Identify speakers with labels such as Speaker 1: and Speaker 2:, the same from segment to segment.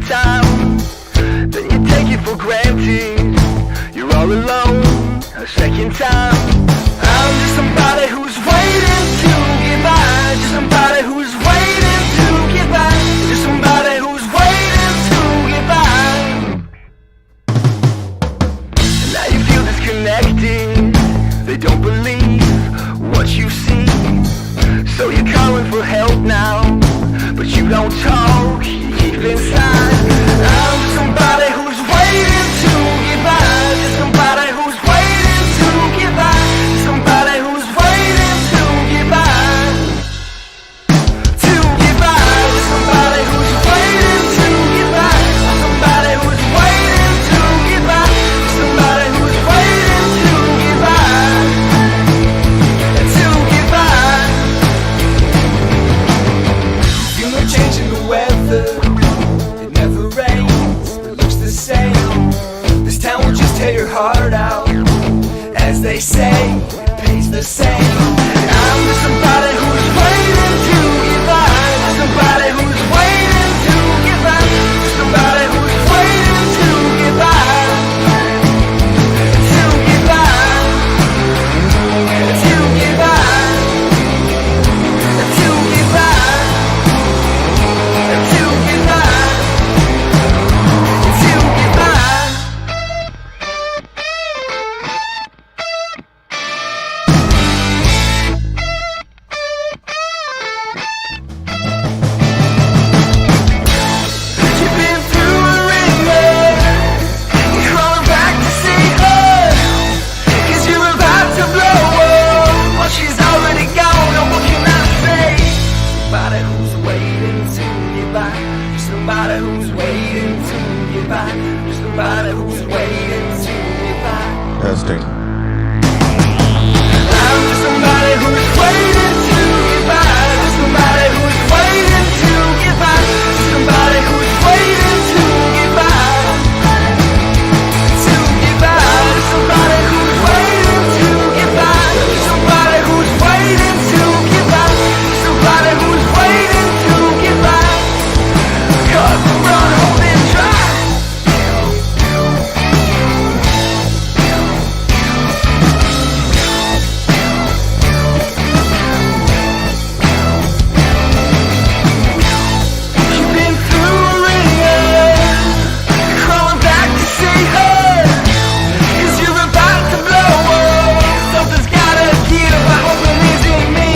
Speaker 1: second time, then you take it for granted. You're all alone a second time. I'm just somebody who's waiting to get by. Just somebody who's waiting to get by. Just somebody who's waiting to get by. Now you feel disconnected. They don't believe what you see, so you're calling for help now, but you don't talk, you keep inside. I'm just somebody who's waiting to get by. Just somebody who's waiting to get by. Just somebody who's waiting to get by. To get by. Just somebody who's waiting to get by. Somebody who's waiting to get by. Somebody who's waiting to get by. To get by. You know, changing the weather, it never rains, it looks the same. This town will just tear your heart out. As they say, it pays the same. I'm just somebody who's waiting to get by. Just somebody who's waiting to get by. Just somebody who's waiting to get by. To get by. To get by. To get by. To get by. To get by. You've been through a ringer, you're crawling back to see her, 'cause you're about to blow up, well she's already gone, and what can I say? Somebody who's waiting to get by, somebody who's waiting to get by, somebody who's waiting to get by.
Speaker 2: Testing.
Speaker 1: I'm just somebody who's waiting to get by. Just somebody who's waiting to get by. Just somebody who's waiting to get by. To get by. Just somebody who's waiting to get by. Just somebody who's waiting to get by. Just somebody who's waiting to get by. 'Cause the run holding dry. You've been through a ringer, you're crawling back to see her, 'cause you're about to blow up. Something's gotta give, I hope it isn't me.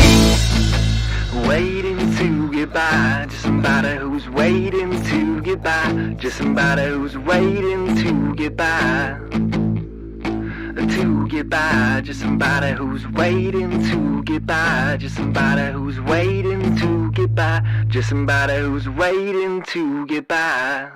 Speaker 1: Waiting to get by, just somebody who's waiting to get by. Just somebody who's waiting to get by. To get by, just somebody who's waiting to get by. Just somebody who's waiting to get by. Just somebody who's waiting to get by.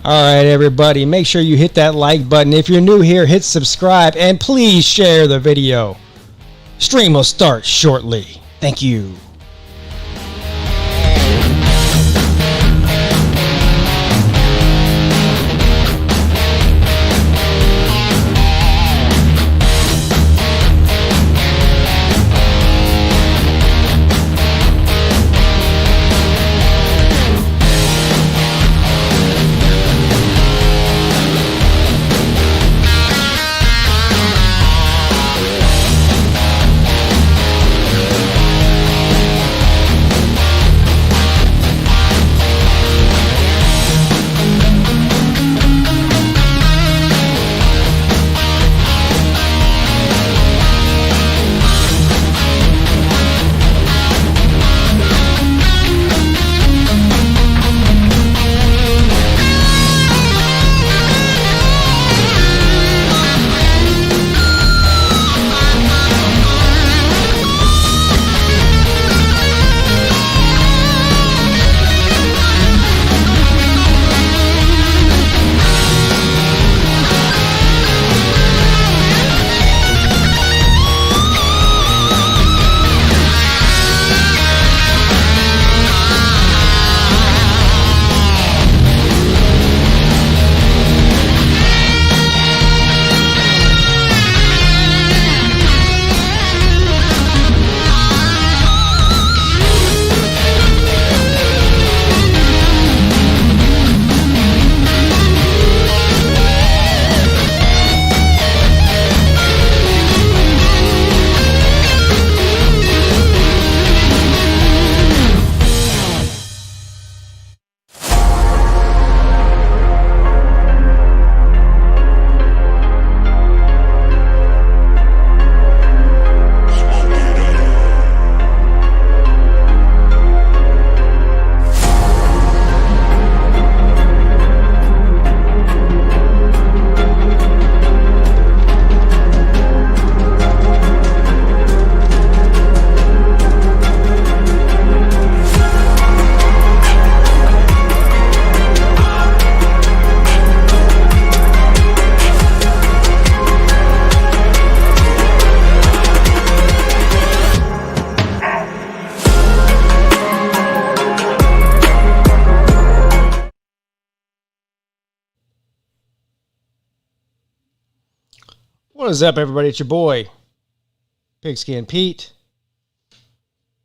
Speaker 3: All right, everybody, make sure you hit that like button. If you're new here, hit subscribe, and please share the video. Stream will start shortly. Thank you. What is up, everybody? It's your boy, Pigskin Pete.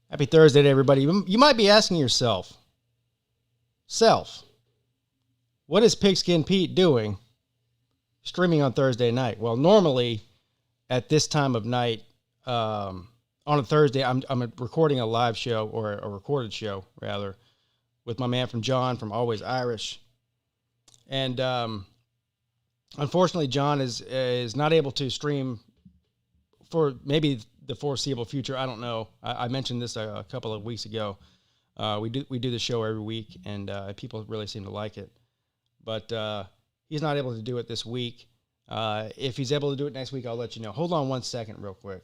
Speaker 3: Happy Thursday to everybody. You might be asking yourself, what is Pigskin Pete doing streaming on Thursday night? Well, normally at this time of night, on a Thursday, I'm recording a live show, or a recorded show, rather, with my man from John from Always Irish. And unfortunately, John is not able to stream for maybe the foreseeable future. I don't know. I mentioned this a couple of weeks ago. We do the show every week, and people really seem to like it. But he's not able to do it this week. If he's able to do it next week, I'll let you know. Hold on 1 second real quick.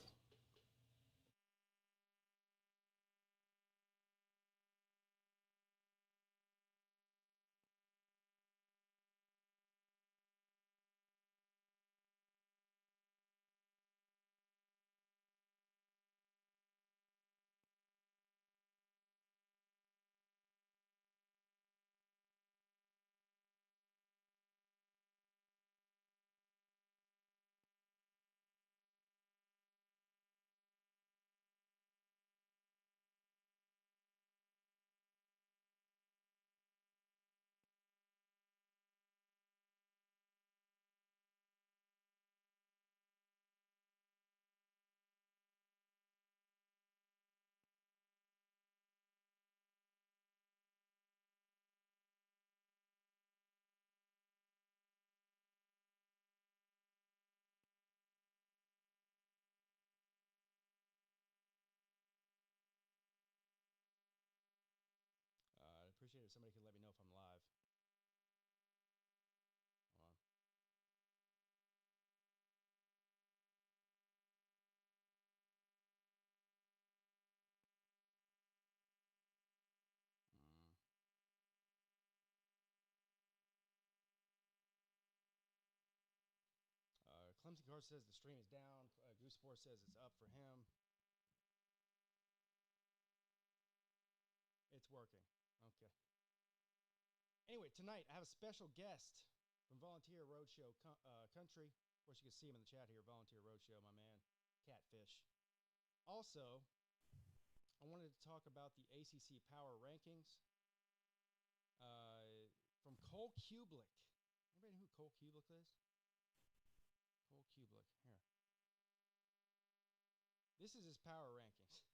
Speaker 3: I'd appreciate it if somebody could let me know if I'm live. Clemson Card says the stream is down. Goose Sports says it's up for him. It's working. Okay. Anyway, tonight I have a special guest from Volunteer Roadshow Country. Of course, you can see him in the chat here. Volunteer Roadshow, my man, Catfish. Also, I wanted to talk about the ACC Power Rankings from Cole Kublik. Anybody know who Cole Kublik is? Cole Kublik. Here. This is his power rankings.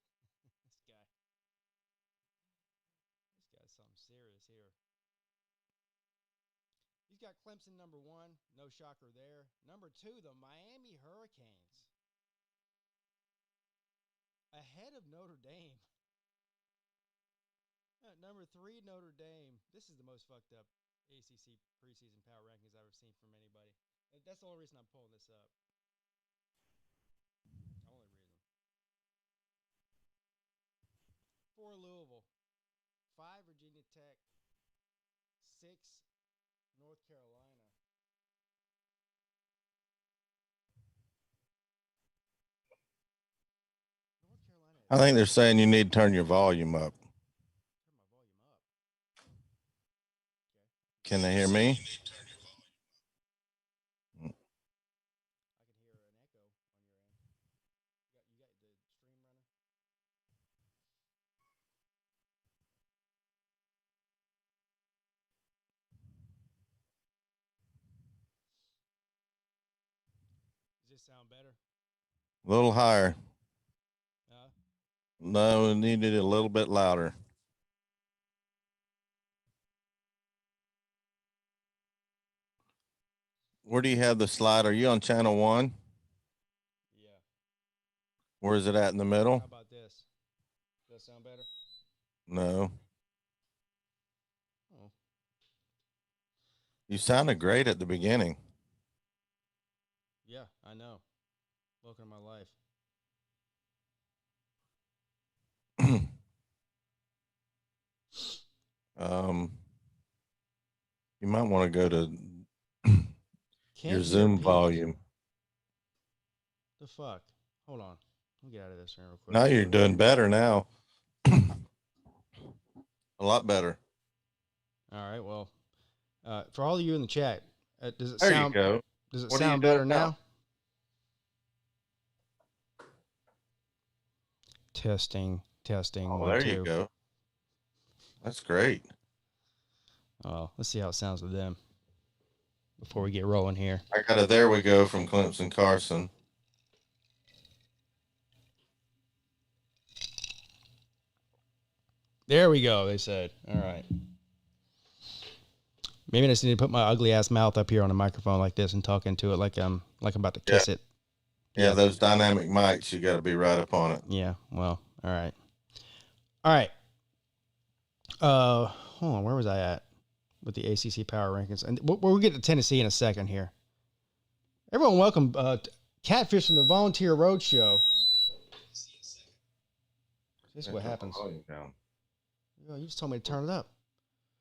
Speaker 3: This guy's something serious here. He's got Clemson number 1. No shocker there. Number 2, the Miami Hurricanes. Ahead of Notre Dame. Number 3, Notre Dame. This is the most fucked up ACC preseason power rankings I've ever seen from anybody. That's the only reason I'm pulling this up. Only reason. 4, Louisville. 5, Virginia Tech. 6, North Carolina.
Speaker 2: I think they're saying you need to turn your volume up.
Speaker 3: Turn my volume up. Okay.
Speaker 2: Can they hear me?
Speaker 3: I can hear an echo on your end. You got the stream running? Does this sound better?
Speaker 2: A little higher.
Speaker 3: Uh,
Speaker 2: No, it needed a little bit louder. Where do you have the slide? Are you on channel 1?
Speaker 3: yeah.
Speaker 2: Where is it at in the middle?
Speaker 3: How about this? Does that sound better?
Speaker 2: No.
Speaker 3: Oh.
Speaker 2: You sounded great at the beginning.
Speaker 3: Yeah, I know. Welcome to my life.
Speaker 2: You might want to go to your Zoom volume.
Speaker 3: The fuck? Hold on. Let me get out of this real quick.
Speaker 2: Now you're doing better now. A lot better.
Speaker 3: All right. Well, for all of you in the chat, does it
Speaker 2: There
Speaker 3: sound?
Speaker 2: you go.
Speaker 3: Does it
Speaker 2: What are you
Speaker 3: sound
Speaker 2: doing
Speaker 3: better now? Testing.
Speaker 2: Oh,
Speaker 3: One,
Speaker 2: there
Speaker 3: two.
Speaker 2: you go. That's great.
Speaker 3: Oh, let's see how it sounds with them before we get rolling here.
Speaker 2: I got a there we go from Clemson Carson.
Speaker 3: There we go, they said. All right. Maybe I just need to put my ugly ass mouth up here on a microphone like this and talk into it like I'm about to kiss it.
Speaker 2: Yeah, those dynamic mics, you got to be right up on it.
Speaker 3: Yeah, well, all right. All right. Hold on, where was I at with the ACC power rankings? And we'll get to Tennessee in a second here. Everyone, welcome Catfish from the Volunteer Roadshow. This is what happens. Oh, you just told me to turn it up.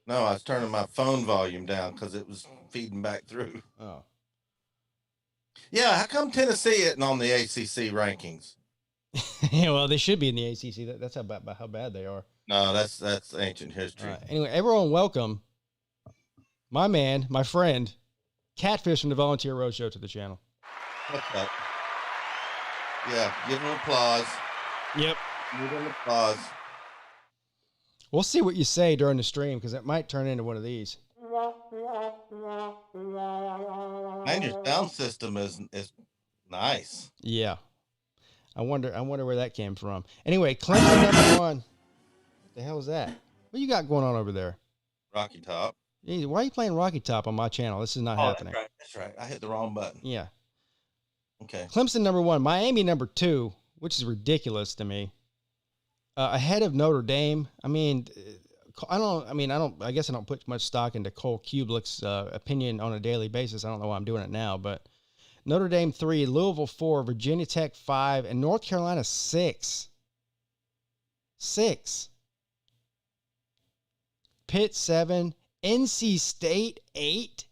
Speaker 2: No, I was turning my phone volume down because it was feeding back through.
Speaker 3: Oh.
Speaker 2: Yeah, how come Tennessee isn't on the ACC rankings?
Speaker 3: Yeah, well, they should be in the ACC. That's how bad they are.
Speaker 2: No, that's ancient history.
Speaker 3: Anyway, everyone, welcome my man, my friend, Catfish from the Volunteer Roadshow to the channel.
Speaker 2: What's up? Yeah, give him applause.
Speaker 3: Yep.
Speaker 2: Give him applause.
Speaker 3: We'll see what you say during the stream because it might turn into one of these.
Speaker 2: Man, your sound system is nice.
Speaker 3: Yeah. I wonder where that came from. Anyway, Clemson number 1. What the hell is that? What you got going on over there?
Speaker 2: Rocky Top.
Speaker 3: Why are you playing Rocky Top on my channel? This is not happening.
Speaker 2: That's right. I hit the wrong button.
Speaker 3: Yeah.
Speaker 2: Okay.
Speaker 3: Clemson number 1, Miami number 2, which is ridiculous to me. Ahead of Notre Dame. I guess I don't put much stock into Cole Kubelik's opinion on a daily basis. I don't know why I'm doing it now, but Notre Dame 3, Louisville 4, Virginia Tech 5, and North Carolina 6. 6. Pitt 7, NC State 8.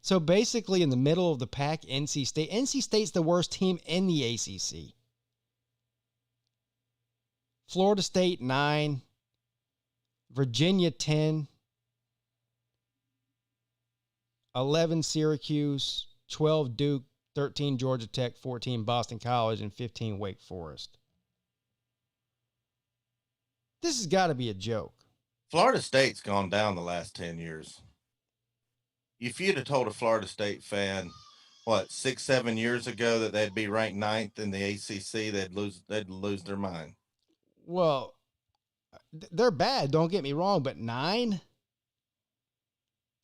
Speaker 3: So basically in the middle of the pack, NC State. NC State's the worst team in the ACC. Florida State 9, Virginia 10, 11 Syracuse, 12 Duke, 13 Georgia Tech, 14 Boston College, and 15 Wake Forest. This has got to be a joke.
Speaker 2: Florida State's gone down the last 10 years. If you'd have told a Florida State fan, 6-7 years ago that they'd be ranked 9th in the ACC, they'd lose their mind.
Speaker 3: Well, they're bad, don't get me wrong, but 9?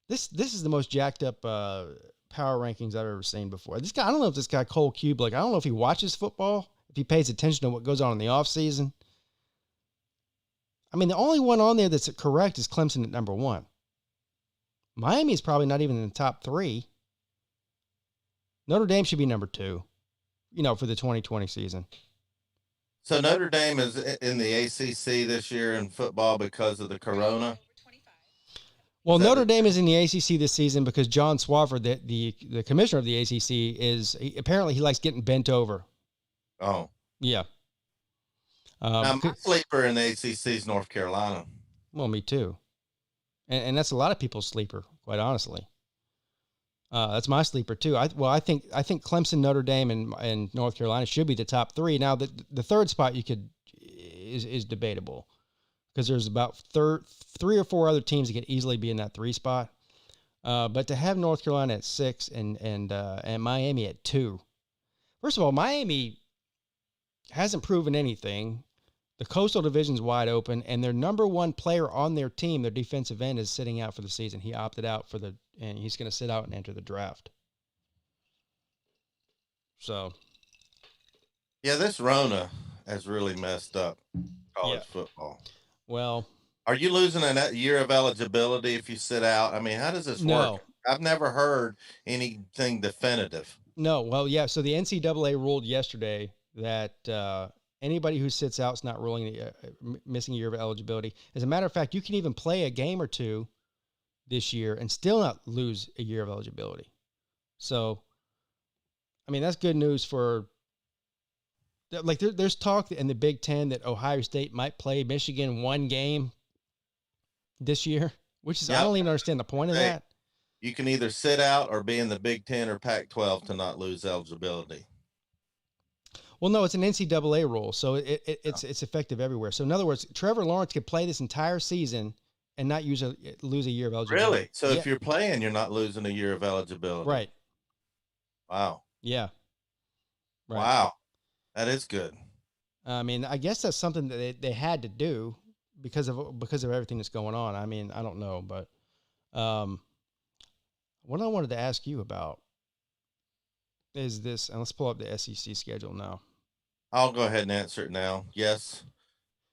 Speaker 3: This is the most jacked up power rankings I've ever seen before. This guy, I don't know if this guy Cole Kubelik, I don't know if he watches football, if he pays attention to what goes on in the offseason. I mean, the only one on there that's correct is Clemson at number 1. Miami is probably not even in the top 3. Notre Dame should be number 2, for the 2020 season.
Speaker 2: So Notre Dame is in the ACC this year in football because of the corona?
Speaker 3: Well, Notre Dame is in the ACC this season because John Swafford, the commissioner of the ACC, apparently he likes getting bent over.
Speaker 2: Oh.
Speaker 3: Yeah.
Speaker 2: My sleeper in the ACC is North Carolina.
Speaker 3: Well, me too. And that's a lot of people's sleeper, quite honestly. That's my sleeper too. I think Clemson, Notre Dame, and North Carolina should be the top 3. Now the third spot is debatable because there's about 3 or 4 other teams that could easily be in that 3 spot. But to have North Carolina at 6 and Miami at 2, first of all, Miami hasn't proven anything. The Coastal Division's wide open, and their number 1 player on their team, their defensive end, is sitting out for the season. He opted out and he's going to sit out and enter the draft. So,
Speaker 2: yeah, this Rona has really messed up college football.
Speaker 3: Well,
Speaker 2: are you losing a year of eligibility if you sit out? I mean, how does this work? I've never heard anything definitive.
Speaker 3: No. Well, yeah. So the NCAA ruled yesterday that anybody who sits out is not missing a year of eligibility. As a matter of fact, you can even play a game or 2 this year and still not lose a year of eligibility. So, I mean, that's good news for, like, there's talk in the Big Ten that Ohio State might play Michigan 1 game this year, which is, I don't even understand the point of that.
Speaker 2: You can either sit out or be in the Big Ten or Pac-12 to not lose eligibility.
Speaker 3: Well, no, it's an NCAA rule, so it's effective everywhere. So in other words, Trevor Lawrence could play this entire season and not lose a year of eligibility.
Speaker 2: Really? So if you're playing, you're not losing a year of eligibility.
Speaker 3: Right.
Speaker 2: Wow.
Speaker 3: Yeah. Right.
Speaker 2: Wow. That is good.
Speaker 3: I mean, I guess that's something that they had to do because of everything that's going on. I mean, I don't know, but what I wanted to ask you about is this, and let's pull up the SEC schedule now.
Speaker 2: I'll go ahead and answer it now. Yes,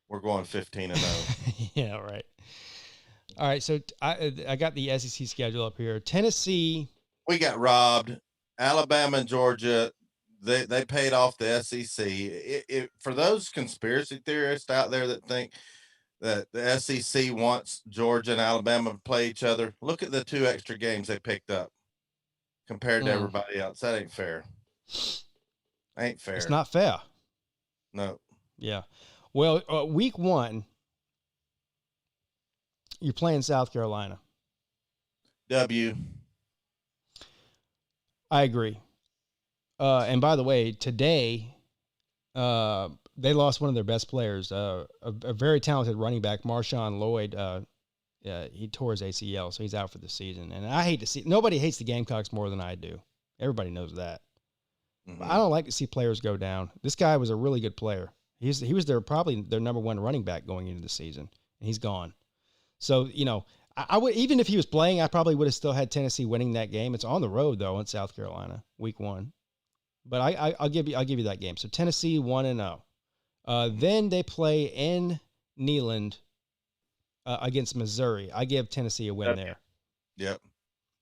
Speaker 2: we're going 15-0.
Speaker 3: Yeah, right. All right, so I got the SEC schedule up here. Tennessee.
Speaker 2: We got robbed. Alabama and Georgia, they paid off the SEC. For those conspiracy theorists out there that think that the SEC wants Georgia and Alabama to play each other, look at the 2 extra games they picked up compared to everybody else. That ain't fair. Ain't fair.
Speaker 3: It's not fair.
Speaker 2: No.
Speaker 3: Yeah. Well, week 1, you're playing South Carolina.
Speaker 2: W.
Speaker 3: I agree. And by the way, today, they lost one of their best players, a very talented running back, Marshawn Lloyd. He tore his ACL, so he's out for the season. And I hate to see, nobody hates the Gamecocks more than I do. Everybody knows that. Mm-hmm. I don't like to see players go down. This guy was a really good player. He was probably their number 1 running back going into the season, and he's gone. So, I would, even if he was playing, I probably would have still had Tennessee winning that game. It's on the road though in South Carolina, week 1. But I'll give you that game. So Tennessee 1-0. Then they play in Neyland against Missouri. I give Tennessee a win there.
Speaker 2: Yep.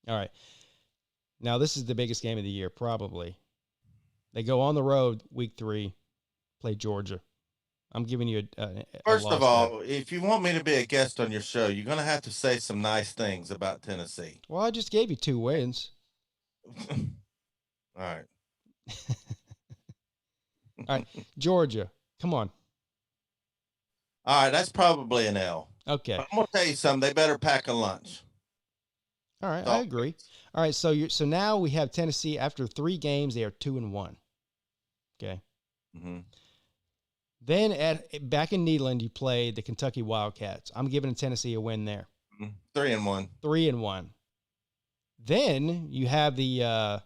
Speaker 3: All right. Now this is the biggest game of the year, probably. They go on the road week 3, play Georgia. I'm giving you a
Speaker 2: First of all,
Speaker 3: there.
Speaker 2: If you want me to be a guest on your show, you're going to have to say some nice things about Tennessee.
Speaker 3: Well, I just gave you 2 wins.
Speaker 2: All right.
Speaker 3: All right. Georgia. Come on.
Speaker 2: All right. That's probably an L.
Speaker 3: Okay.
Speaker 2: But I'm going to tell you something. They better pack a lunch.
Speaker 3: All right. I agree. All right. So now we have Tennessee after 3 games. They are 2-1. Okay.
Speaker 2: Mm-hmm.
Speaker 3: Then back in Neyland, you play the Kentucky Wildcats. I'm giving Tennessee a win there.
Speaker 2: 3-1.
Speaker 3: 3-1. Then you have the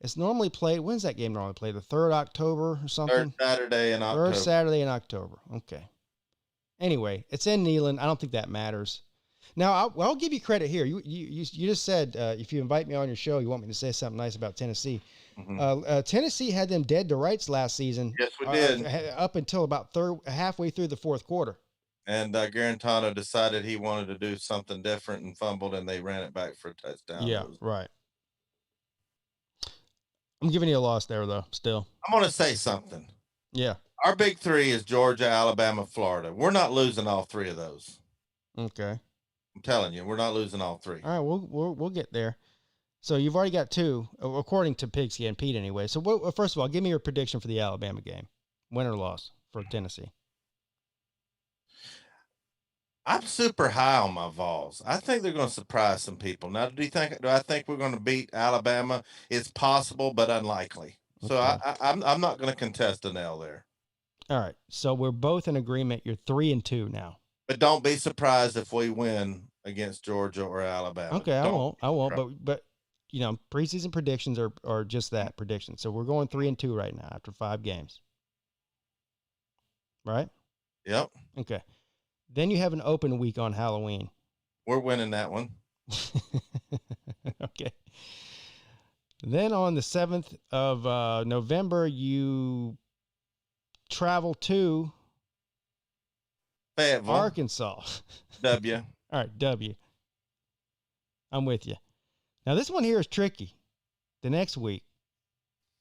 Speaker 3: it's normally played. When's that game normally played? The 3rd October or something?
Speaker 2: 3rd Saturday in October.
Speaker 3: 3rd Saturday in October. Okay. Anyway, it's in Neyland. I don't think that matters. Now, I'll give you credit here. You just said if you invite me on your show, you want me to say something nice about Tennessee. Mm-hmm. Tennessee had them dead to rights last season.
Speaker 2: Yes, we did.
Speaker 3: Up until about halfway through the 4th quarter.
Speaker 2: And Garantano decided he wanted to do something different and fumbled, and they ran it back for a touchdown.
Speaker 3: Yeah, right. I'm giving you a loss there, though, still.
Speaker 2: I'm going to say something.
Speaker 3: Yeah.
Speaker 2: Our big 3 is Georgia, Alabama, Florida. We're not losing all 3 of those.
Speaker 3: Okay.
Speaker 2: I'm telling you, we're not losing all 3.
Speaker 3: All right, we'll get there. So you've already got 2, according to Pigsky and Peete anyway. So first of all, give me your prediction for the Alabama game. Win or loss for Tennessee.
Speaker 2: I'm super high on my Vols. I think they're going to surprise some people. Now, do I think we're going to beat Alabama? It's possible, but unlikely. So okay. I'm not going to contest an L there.
Speaker 3: All right. So we're both in agreement. You're 3-2 now.
Speaker 2: But don't be surprised if we win against Georgia or Alabama.
Speaker 3: Okay, I won't. But preseason predictions are just that, predictions. So we're going 3-2 right now after 5 games. Right?
Speaker 2: Yep.
Speaker 3: Okay. Then you have an open week on Halloween.
Speaker 2: We're winning that one.
Speaker 3: Okay. Then on the 7th of November, you travel to
Speaker 2: Fayetteville,
Speaker 3: Arkansas.
Speaker 2: W.
Speaker 3: All right, W. I'm with you. Now this one here is tricky. The next week,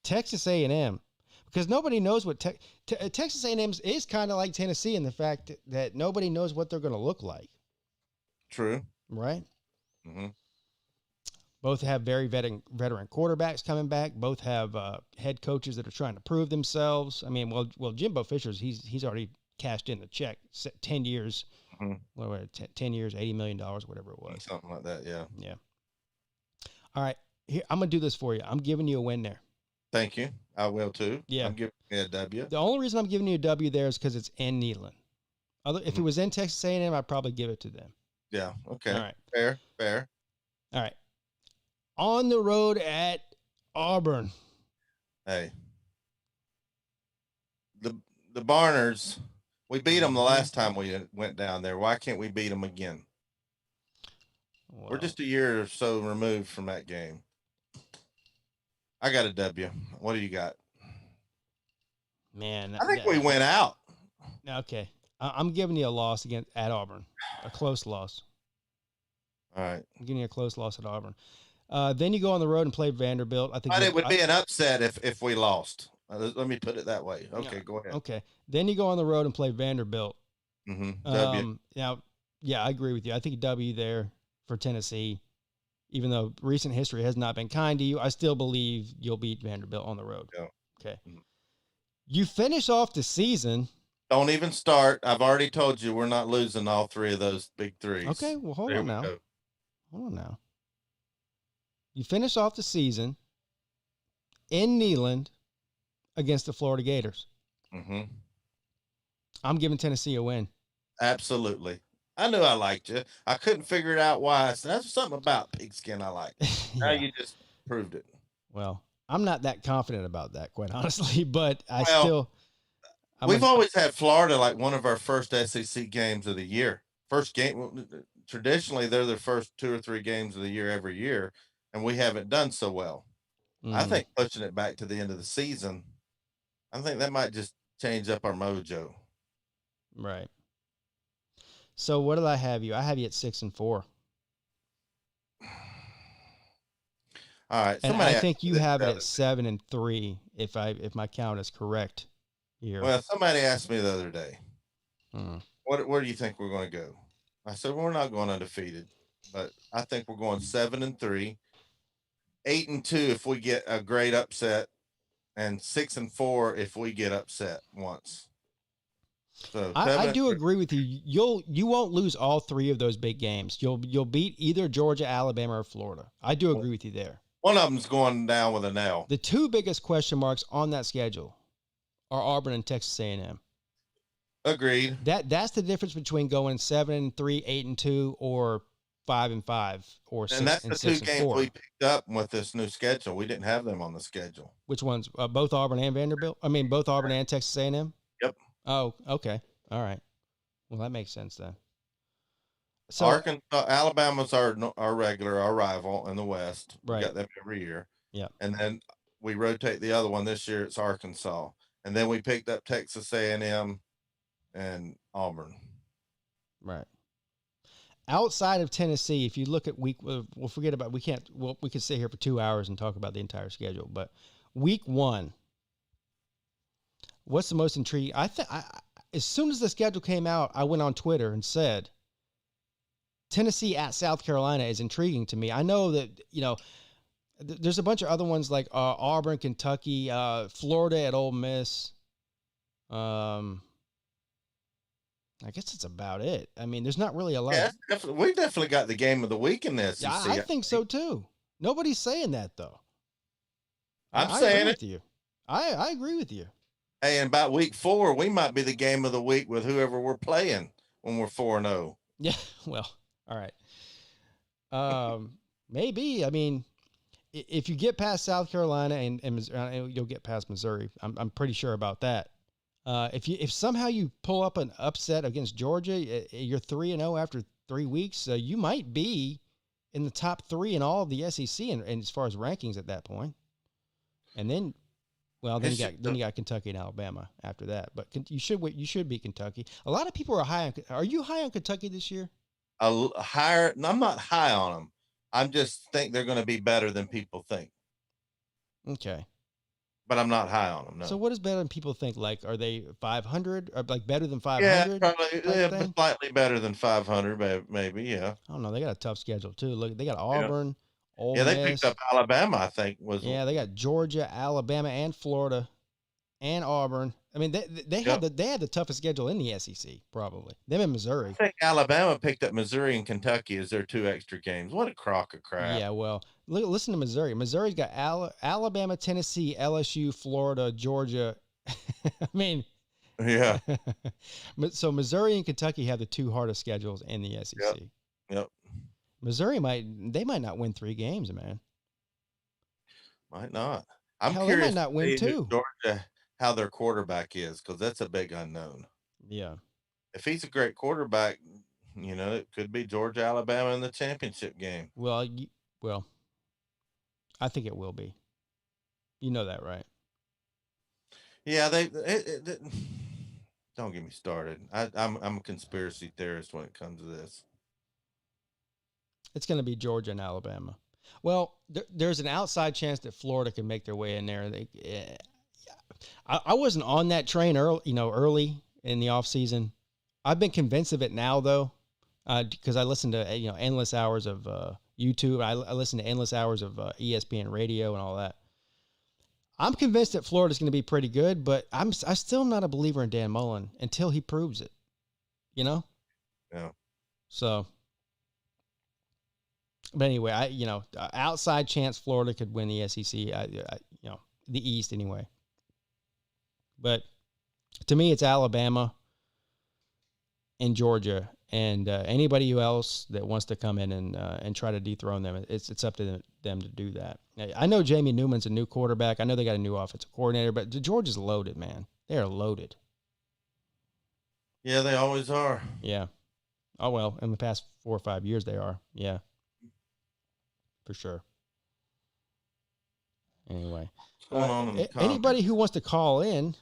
Speaker 3: Texas A&M, because nobody knows what Texas A&M is kind of like Tennessee in the fact that nobody knows what they're going to look like.
Speaker 2: True.
Speaker 3: Right?
Speaker 2: Mm-hmm.
Speaker 3: Both have very veteran quarterbacks coming back. Both have head coaches that are trying to prove themselves. I mean, well, Jimbo Fisher's he's already cashed in the check, 10 years. Mm-hmm. What was it, 10 years, $80 million, whatever it was.
Speaker 2: Something like that, yeah.
Speaker 3: Yeah. All right, here I'm gonna do this for you. I'm giving you a win there.
Speaker 2: Thank you. I will too.
Speaker 3: Yeah.
Speaker 2: I'm giving you a W.
Speaker 3: The only reason I'm giving you a W there is because it's in Neyland. If it was in Texas A&M, I'd probably give it to them.
Speaker 2: Yeah. Okay.
Speaker 3: All right.
Speaker 2: Fair.
Speaker 3: All right. On the road at Auburn.
Speaker 2: Hey. The Barners, we beat them the last time we went down there. Why can't we beat them again?
Speaker 3: Well,
Speaker 2: We're just a year or so removed from that game. I got a W. What do you got?
Speaker 3: Man.
Speaker 2: I think we went out.
Speaker 3: Okay. I'm giving you a loss at Auburn. A close loss.
Speaker 2: All right.
Speaker 3: I'm giving you a close loss at Auburn. Then you go on the road and play Vanderbilt. I think
Speaker 2: But it would be an upset if we lost. Let me put it that way. Okay, go ahead.
Speaker 3: Okay. Then you go on the road and play Vanderbilt.
Speaker 2: W.
Speaker 3: Now, yeah, I agree with you. I think W there for Tennessee. Even though recent history has not been kind to you, I still believe you'll beat Vanderbilt on the road.
Speaker 2: Yeah.
Speaker 3: Okay. You finish off the season.
Speaker 2: Don't even start. I've already told you we're not losing all three of those big threes.
Speaker 3: Okay, well, hold on now. You finish off the season in Neyland against the Florida Gators. I'm giving Tennessee a win.
Speaker 2: Absolutely. I knew I liked you. I couldn't figure it out why. So that's something about pigskin I like. Now you just proved it.
Speaker 3: Well, I'm not that confident about that, quite honestly, but
Speaker 2: We've always had Florida like one of our first SEC games of the year. First game. Traditionally, they're the first 2 or 3 games of the year every year, and we haven't done so well. I think pushing it back to the end of the season, I think that might just change up our mojo.
Speaker 3: Right. So what did I have you? I have you at 6-4.
Speaker 2: All right.
Speaker 3: And I think you have it at 7-3 if my count is correct here.
Speaker 2: Well, somebody asked me the other day, where do you think we're going to go? I said, we're not going undefeated, but I think we're going 7-3, 8-2 if we get a great upset, and 6-4 if we get upset once. So
Speaker 3: I do agree with you. You won't lose all 3 of those big games. You'll beat either Georgia, Alabama, or Florida. I do agree with you there.
Speaker 2: One of them's going down with an L.
Speaker 3: The 2 biggest question marks on that schedule are Auburn and Texas A&M.
Speaker 2: Agreed.
Speaker 3: That's the difference between going 7-3, 8-2, or 5-5, or 6
Speaker 2: and that's the 2 games
Speaker 3: 4.
Speaker 2: we picked up with this new schedule. We didn't have them on the schedule.
Speaker 3: Which ones? Both Auburn and Vanderbilt. I mean, both Auburn and Texas A&M.
Speaker 2: Yep.
Speaker 3: Oh, okay. All right. Well, that makes sense then. So
Speaker 2: Arkansas, Alabama's our rival in the West.
Speaker 3: Right.
Speaker 2: We got them every year.
Speaker 3: Yeah.
Speaker 2: And then we rotate the other one. This year it's Arkansas. And then we picked up Texas A&M and Auburn.
Speaker 3: Right. Outside of Tennessee, if you look at we could sit here for 2 hours and talk about the entire schedule, but week 1, what's the most intriguing? As soon as the schedule came out, I went on Twitter and said, Tennessee at South Carolina is intriguing to me. I know that, there's a bunch of other ones like Auburn, Kentucky, Florida at Ole Miss. I guess that's about it. I mean, there's not really a lot.
Speaker 2: Yeah, we definitely got the game of the week in this.
Speaker 3: Yeah, I think so too. Nobody's saying that though.
Speaker 2: I'm saying
Speaker 3: agree with you. I agree with you.
Speaker 2: Hey, and about week 4, we might be the game of the week with whoever we're playing when we're 4-0.
Speaker 3: Yeah, well, all right. Maybe. I mean, if you get past South Carolina and you'll get past Missouri. I'm pretty sure about that. If somehow you pull up an upset against Georgia, you're 3-0 after 3 weeks. You might be in the top 3 in all of the SEC and as far as rankings at that point. And then, you got Kentucky and Alabama after that. But you should be Kentucky. A lot of people are high on. Are you high on Kentucky this year?
Speaker 2: Higher? I'm not high on them. I just think they're going to be better than people think.
Speaker 3: Okay.
Speaker 2: But I'm not high on them. No.
Speaker 3: So what is better than people think? Like, are they 500 or like better than 500?
Speaker 2: Yeah, probably slightly better than 500, maybe. Yeah.
Speaker 3: I don't know. They got a tough schedule too. Look, they got Auburn. Ole
Speaker 2: they
Speaker 3: Miss.
Speaker 2: picked up Alabama. I think
Speaker 3: they got Georgia, Alabama, and Florida, and Auburn. I mean, they had the toughest schedule in the SEC, probably. Them and Missouri.
Speaker 2: I think Alabama picked up Missouri and Kentucky as their 2 extra games. What a crock of crap.
Speaker 3: Yeah, well, listen to Missouri. Missouri's got Alabama, Tennessee, LSU, Florida, Georgia. I mean,
Speaker 2: yeah.
Speaker 3: So Missouri and Kentucky have the 2 hardest schedules in the SEC.
Speaker 2: Yep.
Speaker 3: Missouri might not win 3 games, man.
Speaker 2: Might not. I'm
Speaker 3: Hell,
Speaker 2: curious
Speaker 3: they might not win 2.
Speaker 2: Georgia, how their quarterback is, because that's a big unknown.
Speaker 3: Yeah.
Speaker 2: If he's a great quarterback, it could be Georgia, Alabama in the championship game.
Speaker 3: Well, I think it will be. You know that, right?
Speaker 2: Yeah, don't get me started. I'm a conspiracy theorist when it comes to this.
Speaker 3: It's going to be Georgia and Alabama. Well, there's an outside chance that Florida can make their way in there. I wasn't on that train early in the offseason. I've been convinced of it now, though, because I listen to endless hours of YouTube. I listen to endless hours of ESPN radio and all that. I'm convinced that Florida's going to be pretty good, but I'm still not a believer in Dan Mullen until he proves it.
Speaker 2: Yeah.
Speaker 3: So, but anyway, outside chance Florida could win the SEC. The East anyway. But to me, it's Alabama and Georgia, and anybody else that wants to come in and try to dethrone them, it's up to them to do that. I know Jamie Newman's a new quarterback. I know they got a new offensive coordinator, but Georgia's loaded, man. They are loaded.
Speaker 2: Yeah, they always are.
Speaker 3: Yeah. Oh, well, in the past 4 or 5 years, they are. Yeah. For sure. Anyway.
Speaker 2: What's going on in the
Speaker 3: anybody who wants to call in,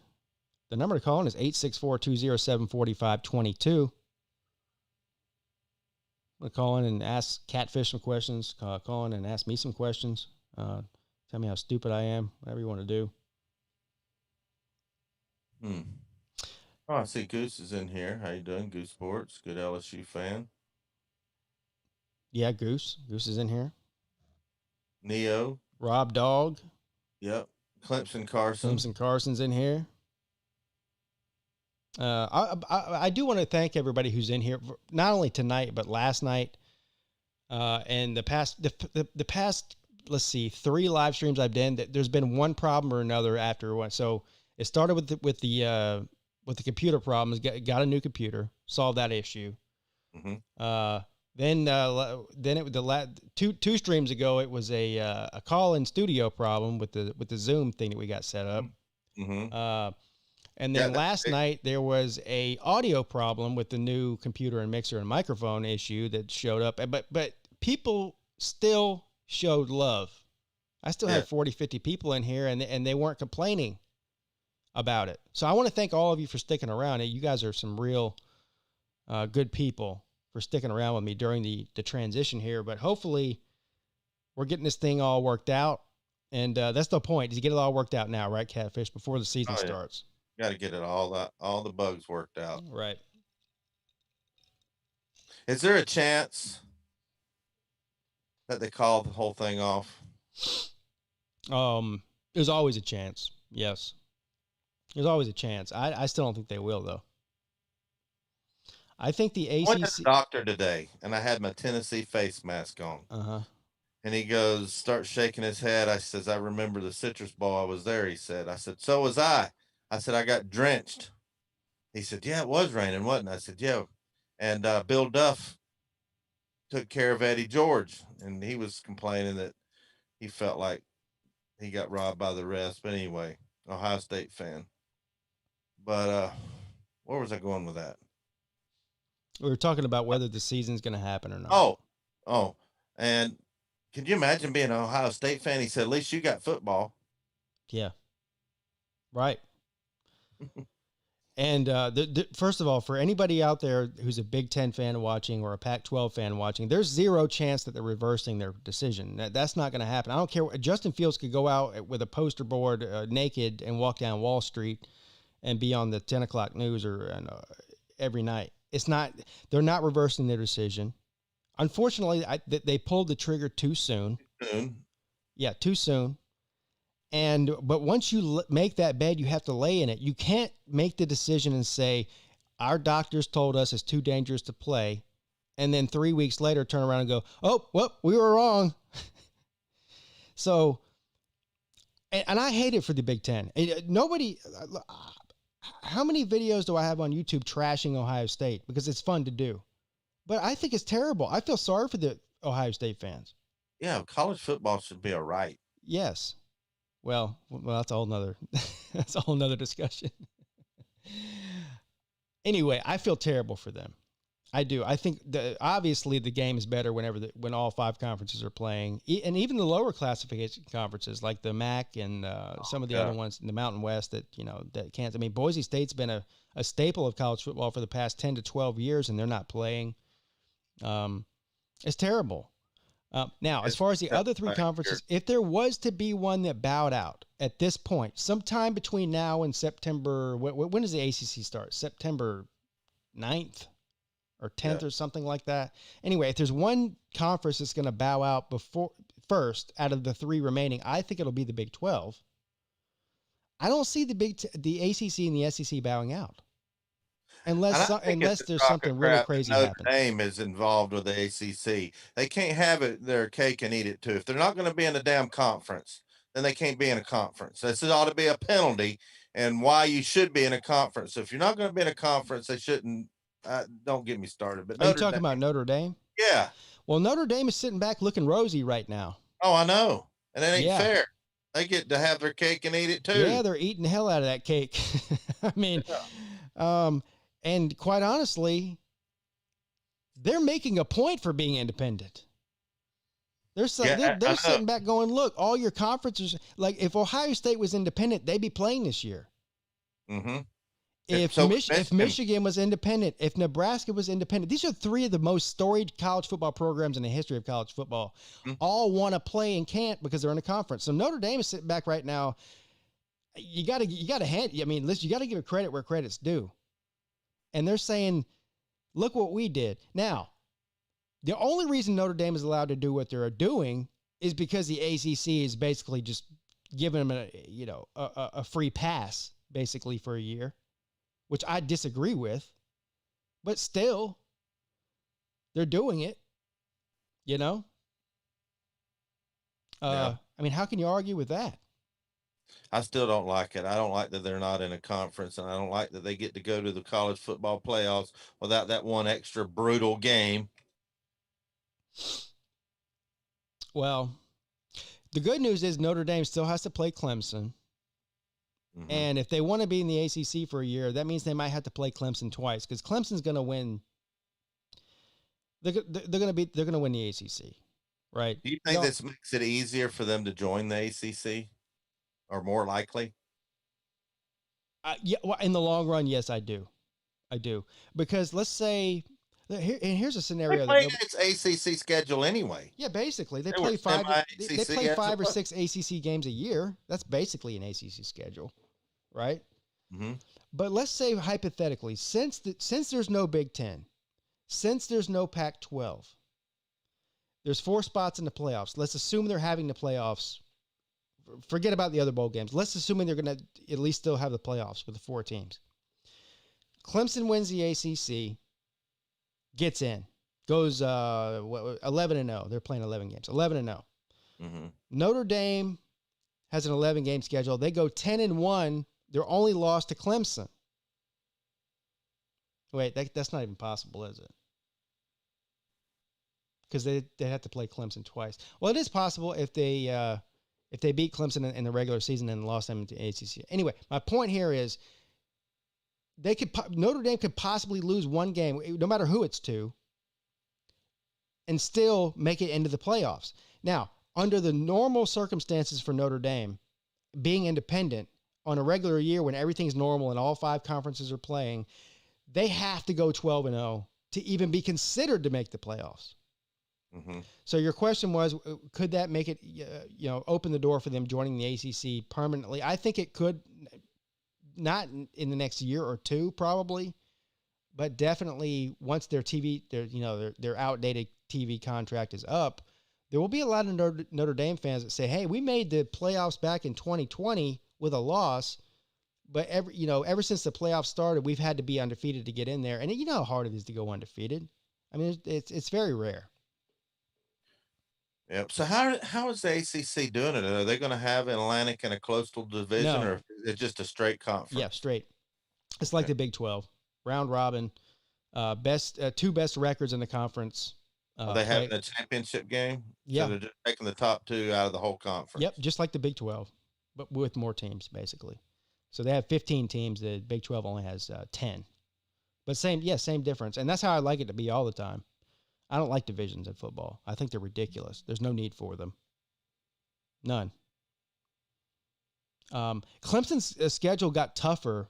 Speaker 3: the number to call in is 864-207-4522. We'll call in and ask Catfish some questions. Call in and ask me some questions. Tell me how stupid I am. Whatever you want to do.
Speaker 2: Oh, I see Goose is in here. How you doing, Goose Sports? Good LSU fan.
Speaker 3: Yeah, Goose. Goose is in here.
Speaker 2: Neo.
Speaker 3: Rob Dog.
Speaker 2: Yep. Clemson Carson.
Speaker 3: Clemson Carson's in here. I do want to thank everybody who's in here, not only tonight but last night, and the past. Let's see, 3 live streams I've done. There's been one problem or another after one. So it started with the computer problems. Got a new computer, solved that issue.
Speaker 2: Mm-hmm.
Speaker 3: Then two streams ago, it was a call-in studio problem with the Zoom thing that we got set up.
Speaker 2: Mm-hmm.
Speaker 3: And then last night there was a audio problem with the new computer and mixer and microphone issue that showed up. But people still showed love. I still had 40, 50 people in here, and they weren't complaining about it. So I want to thank all of you for sticking around. You guys are some real good people for sticking around with me during the transition here. But hopefully we're getting this thing all worked out. And that's the point, is to get it all worked out now, right, Catfish, before the season starts.
Speaker 2: Got to get it all the bugs worked out.
Speaker 3: Right.
Speaker 2: Is there a chance that they call the whole thing off?
Speaker 3: There's always a chance. Yes. There's always a chance. I still don't think they will, though. I think the ACC. I went to the
Speaker 2: doctor today, and I had my Tennessee face mask on.
Speaker 3: Uh-huh.
Speaker 2: And he goes, starts shaking his head. I says, I remember the Citrus Bowl. I was there, he said. I said, so was I. I said, I got drenched. He said, yeah, it was raining, wasn't it? I said, yeah. And Bill Duff took care of Eddie George, and he was complaining that he felt like he got robbed by the refs. But anyway, Ohio State fan. But where was I going with that?
Speaker 3: We were talking about whether the season's going to happen or not.
Speaker 2: Oh. And can you imagine being an Ohio State fan? He said, at least you got football.
Speaker 3: Yeah. Right. And first of all, for anybody out there who's a Big Ten fan watching or a Pac-12 fan watching, there's zero chance that they're reversing their decision. That's not going to happen. I don't care. Justin Fields could go out with a poster board naked and walk down Wall Street and be on the 10 o'clock news every night. They're not reversing their decision. Unfortunately, they pulled the trigger too soon.
Speaker 2: Soon.
Speaker 3: Yeah, too soon. But once you make that bed, you have to lay in it. You can't make the decision and say, our doctors told us it's too dangerous to play, and then 3 weeks later turn around and go, oh, well, we were wrong. So, and I hate it for the Big Ten. How many videos do I have on YouTube trashing Ohio State? Because it's fun to do. But I think it's terrible. I feel sorry for the Ohio State fans.
Speaker 2: Yeah, college football should be a right.
Speaker 3: Yes. Well, that's a whole nother discussion. Anyway, I feel terrible for them. I do. I think obviously the game is better when all 5 conferences are playing, and even the lower classification conferences like the MAC and some of the other ones in the Mountain West that can't. I mean, Boise State's been a staple of college football for the past 10 to 12 years, and they're not playing. It's terrible. Now, as far as the other 3 conferences, if there was to be one that bowed out at this point, sometime between now and September, when does the ACC start? September 9th or 10th or something like that. Anyway, if there's one conference that's going to bow out first out of the 3 remaining, I think it'll be the Big 12. I don't see the ACC and the SEC bowing out. Unless there's something really crazy happening.
Speaker 2: Notre Dame is involved with the ACC. They can't have it their cake and eat it too. If they're not going to be in a damn conference, then they can't be in a conference. This ought to be a penalty, and why you should be in a conference. So if you're not going to be in a conference, they shouldn't. Don't get me started. But
Speaker 3: are you talking about Notre Dame?
Speaker 2: Yeah.
Speaker 3: Well, Notre Dame is sitting back looking rosy right now.
Speaker 2: Oh, I know, and it ain't fair. They get to have their cake and eat it too.
Speaker 3: Yeah, they're eating the hell out of that cake. I mean, and quite honestly, they're making a point for being independent. They're sitting back going, look, all your conferences, like if Ohio State was independent, they'd be playing this year.
Speaker 2: Mm-hmm.
Speaker 3: If Michigan was independent, if Nebraska was independent, these are 3 of the most storied college football programs in the history of college football. Mm-hmm. All want to play and can't because they're in a conference. So Notre Dame is sitting back right now. You got to listen, you got to give credit where credit's due. And they're saying, look what we did. Now, the only reason Notre Dame is allowed to do what they're doing is because the ACC is basically just giving them a free pass basically for a year, which I disagree with, but still they're doing it, I mean, how can you argue with that?
Speaker 2: I still don't like it. I don't like that they're not in a conference, and I don't like that they get to go to the college football playoffs without that one extra brutal game.
Speaker 3: Well, the good news is Notre Dame still has to play Clemson. Mm-hmm. And if they want to be in the ACC for a year, that means they might have to play Clemson twice because Clemson's going to win. They're going to win the ACC, right?
Speaker 2: Do you think this makes it easier for them to join the ACC? Or more likely?
Speaker 3: Yeah, well, in the long run, yes, I do. Because let's say, here's a scenario.
Speaker 2: They play its ACC schedule anyway.
Speaker 3: Yeah, basically. They play 5 or 6 ACC games a year. That's basically an ACC schedule, right?
Speaker 2: Mm-hmm.
Speaker 3: But let's say, hypothetically, since there's no Big Ten, since there's no Pac-12, there's 4 spots in the playoffs. Let's assume they're having the playoffs. Forget about the other bowl games. Let's assume they're going to at least still have the playoffs with the 4 teams. Clemson wins the ACC, gets in, goes 11-0. They're playing 11 games, 11-0.
Speaker 2: Mm-hmm.
Speaker 3: Notre Dame has an 11-game schedule. They go 10-1. Their only loss to Clemson. Wait, that's not even possible, is it? Because they have to play Clemson twice. Well, it is possible if they beat Clemson in the regular season and lost them to ACC. Anyway, my point here is Notre Dame could possibly lose one game, no matter who it's to, and still make it into the playoffs. Now, under the normal circumstances for Notre Dame, being independent on a regular year when everything's normal and all 5 conferences are playing, they have to go 12-0 to even be considered to make the playoffs.
Speaker 2: Mm-hmm.
Speaker 3: So your question was, could that make it, open the door for them joining the ACC permanently? I think it could, not in the next year or 2, probably, but definitely once their outdated TV contract is up, There will be a lot of Notre Dame fans that say, hey, we made the playoffs back in 2020 with a loss, but ever since the playoffs started, we've had to be undefeated to get in there. And you know how hard it is to go undefeated. I mean, it's very rare.
Speaker 2: Yep. So how is the ACC doing it? Are they going to have an Atlantic and a coastal division, or is it just a straight conference?
Speaker 3: Yeah, straight. It's like the Big 12, round robin, two best records in the conference.
Speaker 2: Are they having a championship game?
Speaker 3: Yeah.
Speaker 2: So they're just taking the top two out of the whole conference.
Speaker 3: Yep, just like the Big 12, but with more teams, basically. So they have 15 teams. The Big 12 only has 10. But same difference. And that's how I like it to be all the time. I don't like divisions in football. I think they're ridiculous. There's no need for them. None. Clemson's schedule got tougher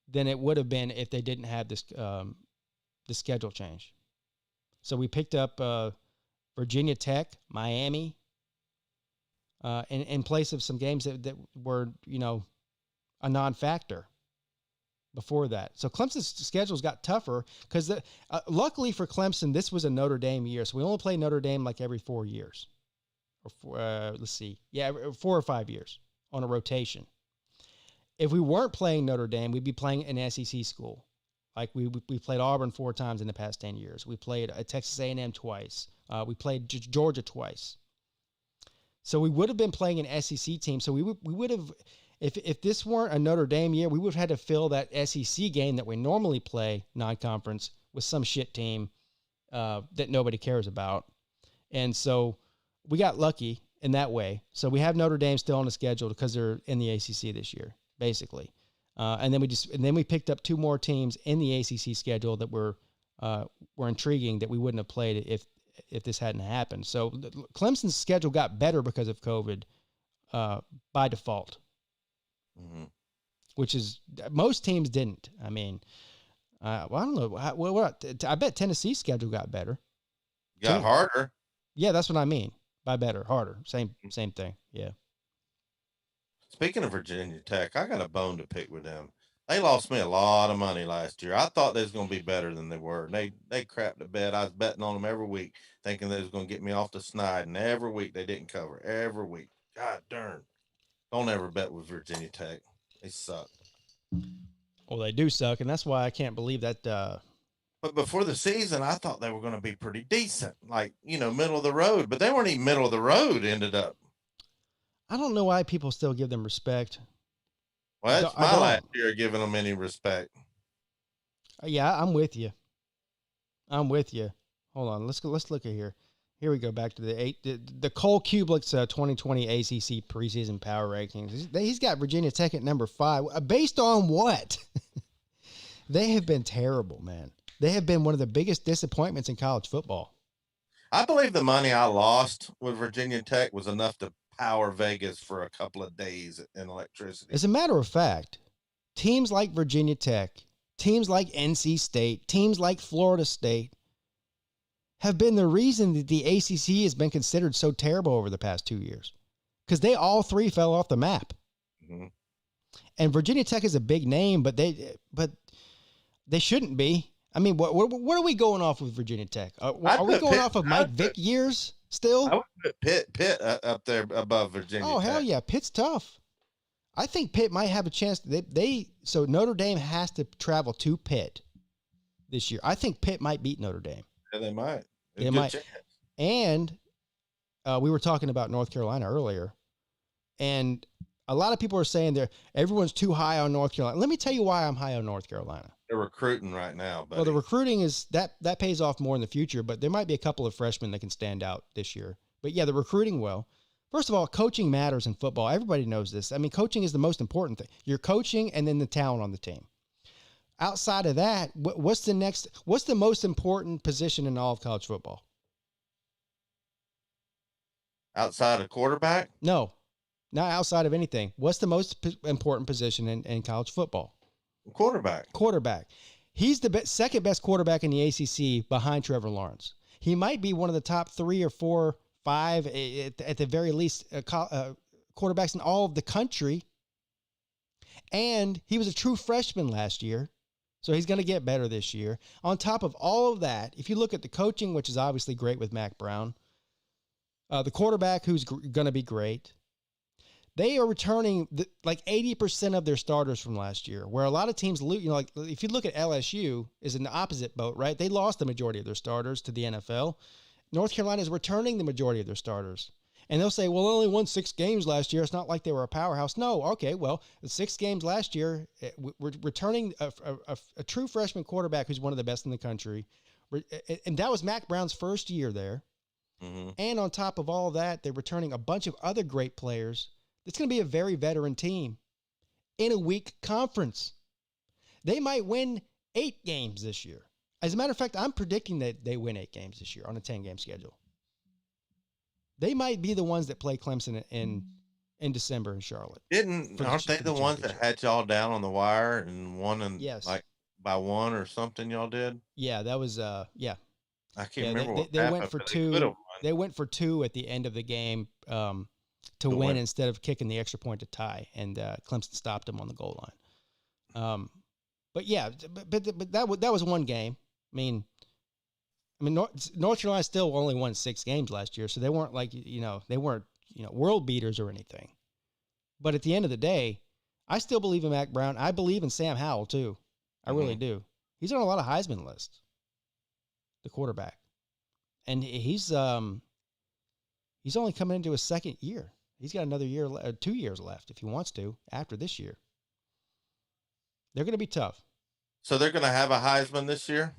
Speaker 3: than it would have been if they didn't have this the schedule change. So we picked up Virginia Tech, Miami, in place of some games that were, a non-factor before that. So Clemson's schedules got tougher because luckily for Clemson, this was a Notre Dame year. So we only play Notre Dame like every 4 years. Or 4 or 5 years on a rotation. If we weren't playing Notre Dame, we'd be playing an SEC school. Like we played Auburn 4 times in the past 10 years. We played Texas A&M twice. We played Georgia twice. So we would have been playing an SEC team. So we would have, if this weren't a Notre Dame year, we would have had to fill that SEC game that we normally play non-conference with some shit team that nobody cares about. And so we got lucky in that way. So we have Notre Dame still on the schedule because they're in the ACC this year, basically. And then we picked up 2 more teams in the ACC schedule that were intriguing that we wouldn't have played if this hadn't happened. So Clemson's schedule got better because of COVID by default, which is most teams didn't. I mean, I don't know. I bet Tennessee's schedule got better.
Speaker 2: Got harder.
Speaker 3: Yeah, that's what I mean by better, harder. Same thing. Yeah.
Speaker 2: Speaking of Virginia Tech, I got a bone to pick with them. They lost me a lot of money last year. I thought they was going to be better than they were. And they crapped the bed. I was betting on them every week, thinking they was going to get me off the snide. And every week they didn't cover. Every week. God darn. Don't ever bet with Virginia Tech. They suck.
Speaker 3: Well, they do suck, and that's why I can't believe that.
Speaker 2: But before the season, I thought they were going to be pretty decent, like, middle of the road. But they weren't even middle of the road, ended up.
Speaker 3: I don't know why people still give them respect.
Speaker 2: Well, that's my last year giving them any respect.
Speaker 3: Yeah, I'm with you. Hold on, let's look at here. Here we go back to the Cole Kublik's 2020 ACC preseason power rankings. He's got Virginia Tech at number 5. Based on what? They have been terrible, man. They have been one of the biggest disappointments in college football.
Speaker 2: I believe the money I lost with Virginia Tech was enough to power Vegas for a couple of days in electricity.
Speaker 3: As a matter of fact, teams like Virginia Tech, teams like NC State, teams like Florida State have been the reason that the ACC has been considered so terrible over the past 2 years, because they all 3 fell off the map. Mm-hmm. And Virginia Tech is a big name, but they shouldn't be. I mean, what are we going off with Virginia Tech? Are we going off of Mike Vick years still?
Speaker 2: I would put Pitt up there above Virginia Tech.
Speaker 3: Oh, hell yeah. Pitt's tough. I think Pitt might have a chance. So Notre Dame has to travel to Pitt this year. I think Pitt might beat Notre Dame.
Speaker 2: Yeah, they might.
Speaker 3: They might. Chance. And we were talking about North Carolina earlier, and a lot of people are saying everyone's too high on North Carolina. Let me tell you why I'm high on North Carolina.
Speaker 2: They're recruiting right now, buddy.
Speaker 3: Well, the recruiting is that pays off more in the future, but there might be a couple of freshmen that can stand out this year. But yeah, the recruiting will. First of all, coaching matters in football. Everybody knows this. I mean, coaching is the most important thing. You're coaching and then the talent on the team. Outside of that, what's the most important position in all of college football?
Speaker 2: Outside of quarterback?
Speaker 3: No, not outside of anything. What's the most important position in college football? Quarterback. He's the second best quarterback in the ACC behind Trevor Lawrence. He might be one of the top 3 or 4, 5 at the very least quarterbacks in all of the country. And he was a true freshman last year. So he's going to get better this year. On top of all of that, if you look at the coaching, which is obviously great with Mac Brown, The quarterback, who's going to be great. They are returning like 80% of their starters from last year, where a lot of teams lose. Like if you look at LSU, is in the opposite boat, right? They lost the majority of their starters to the NFL. North Carolina is returning the majority of their starters. And they'll say, well, they only won 6 games last year. It's not like they were a powerhouse. No, okay, well, 6 games last year, we're returning a true freshman quarterback who's one of the best in the country. And that was Mac Brown's first year there.
Speaker 2: Mm-hmm.
Speaker 3: And on top of all of that, they're returning a bunch of other great players. It's going to be a very veteran team in a weak conference. They might win 8 games this year. As a matter of fact, I'm predicting that they win 8 games this year on a 10-game schedule. They might be the ones that play Clemson in December in Charlotte.
Speaker 2: Aren't they the ones that had y'all down on the wire and won
Speaker 3: yes.
Speaker 2: like by 1 or something y'all did?
Speaker 3: Yeah, that was yeah.
Speaker 2: I can't remember what
Speaker 3: they
Speaker 2: happened,
Speaker 3: went for 2. They went for 2 at the end of the game to win instead of kicking the extra point to tie, and Clemson stopped them on the goal line. But yeah, but that was one game. I mean, North Carolina still only won 6 games last year, so they weren't like they weren't world beaters or anything. But at the end of the day, I still believe in Mac Brown. I believe in Sam Howell too. I really do. He's on a lot of Heisman lists, the quarterback, and he's only coming into his second year. He's got another year, 2 years left if he wants to after this year. They're going to be tough.
Speaker 2: So they're going to have a Heisman this year?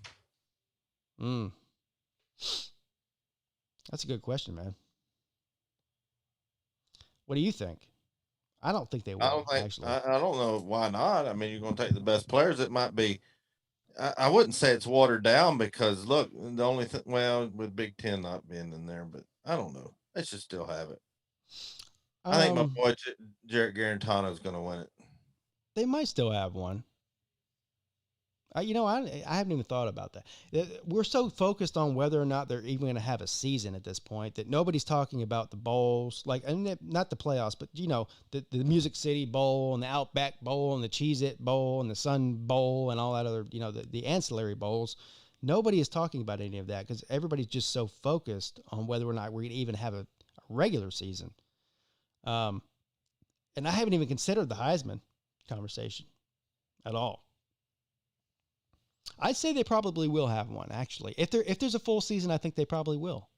Speaker 3: That's a good question, man. What do you think? I don't think they will. Actually,
Speaker 2: I don't know why not. I mean, you're going to take the best players. It might be. I wouldn't say it's watered down because look, the only thing. Well, with Big Ten not being in there, but I don't know. They should still have it. I think my boy Jarrett Garantano is going to win it.
Speaker 3: They might still have one. I haven't even thought about that. We're so focused on whether or not they're even going to have a season at this point that nobody's talking about the bowls, not the playoffs, but the Music City Bowl and the Outback Bowl and the Cheez-It Bowl and the Sun Bowl and all that other, the ancillary bowls. Nobody is talking about any of that because everybody's just so focused on whether or not we're going to even have a regular season. And I haven't even considered the Heisman conversation at all. I'd say they probably will have one, actually. If there's a full season, I think they probably will.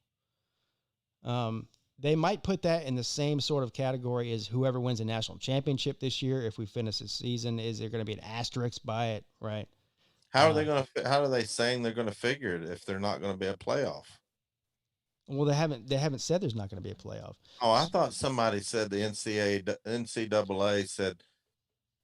Speaker 3: They might put that in the same sort of category as whoever wins a national championship this year. If we finish the season, is there going to be an asterisk by it, right?
Speaker 2: How are they saying they're going to figure it if they're not going to be a playoff?
Speaker 3: Well, they haven't said there's not going to be a playoff.
Speaker 2: Oh, I thought somebody said the NCAA said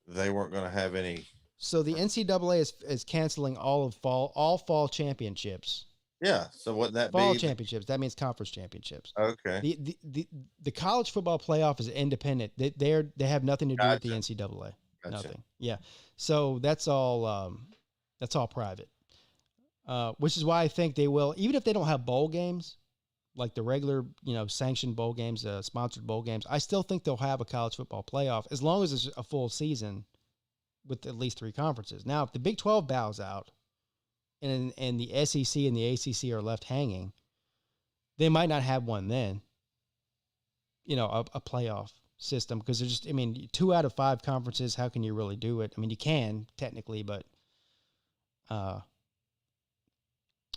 Speaker 2: they weren't going to have any.
Speaker 3: So the NCAA is canceling all fall championships.
Speaker 2: Yeah. So what that
Speaker 3: fall championships? That means conference championships.
Speaker 2: Okay.
Speaker 3: The college football playoff is independent. They have nothing to do with the NCAA.
Speaker 2: Gotcha.
Speaker 3: Nothing. Yeah. So that's all private. Which is why I think they will, even if they don't have bowl games, like the regular, sanctioned bowl games, sponsored bowl games. I still think they'll have a college football playoff as long as it's a full season with at least 3 conferences. Now, if the Big 12 bows out and the SEC and the ACC are left hanging, they might not have one then, a playoff system because they're just, 2 out of 5 conferences, how can you really do it? You can technically, but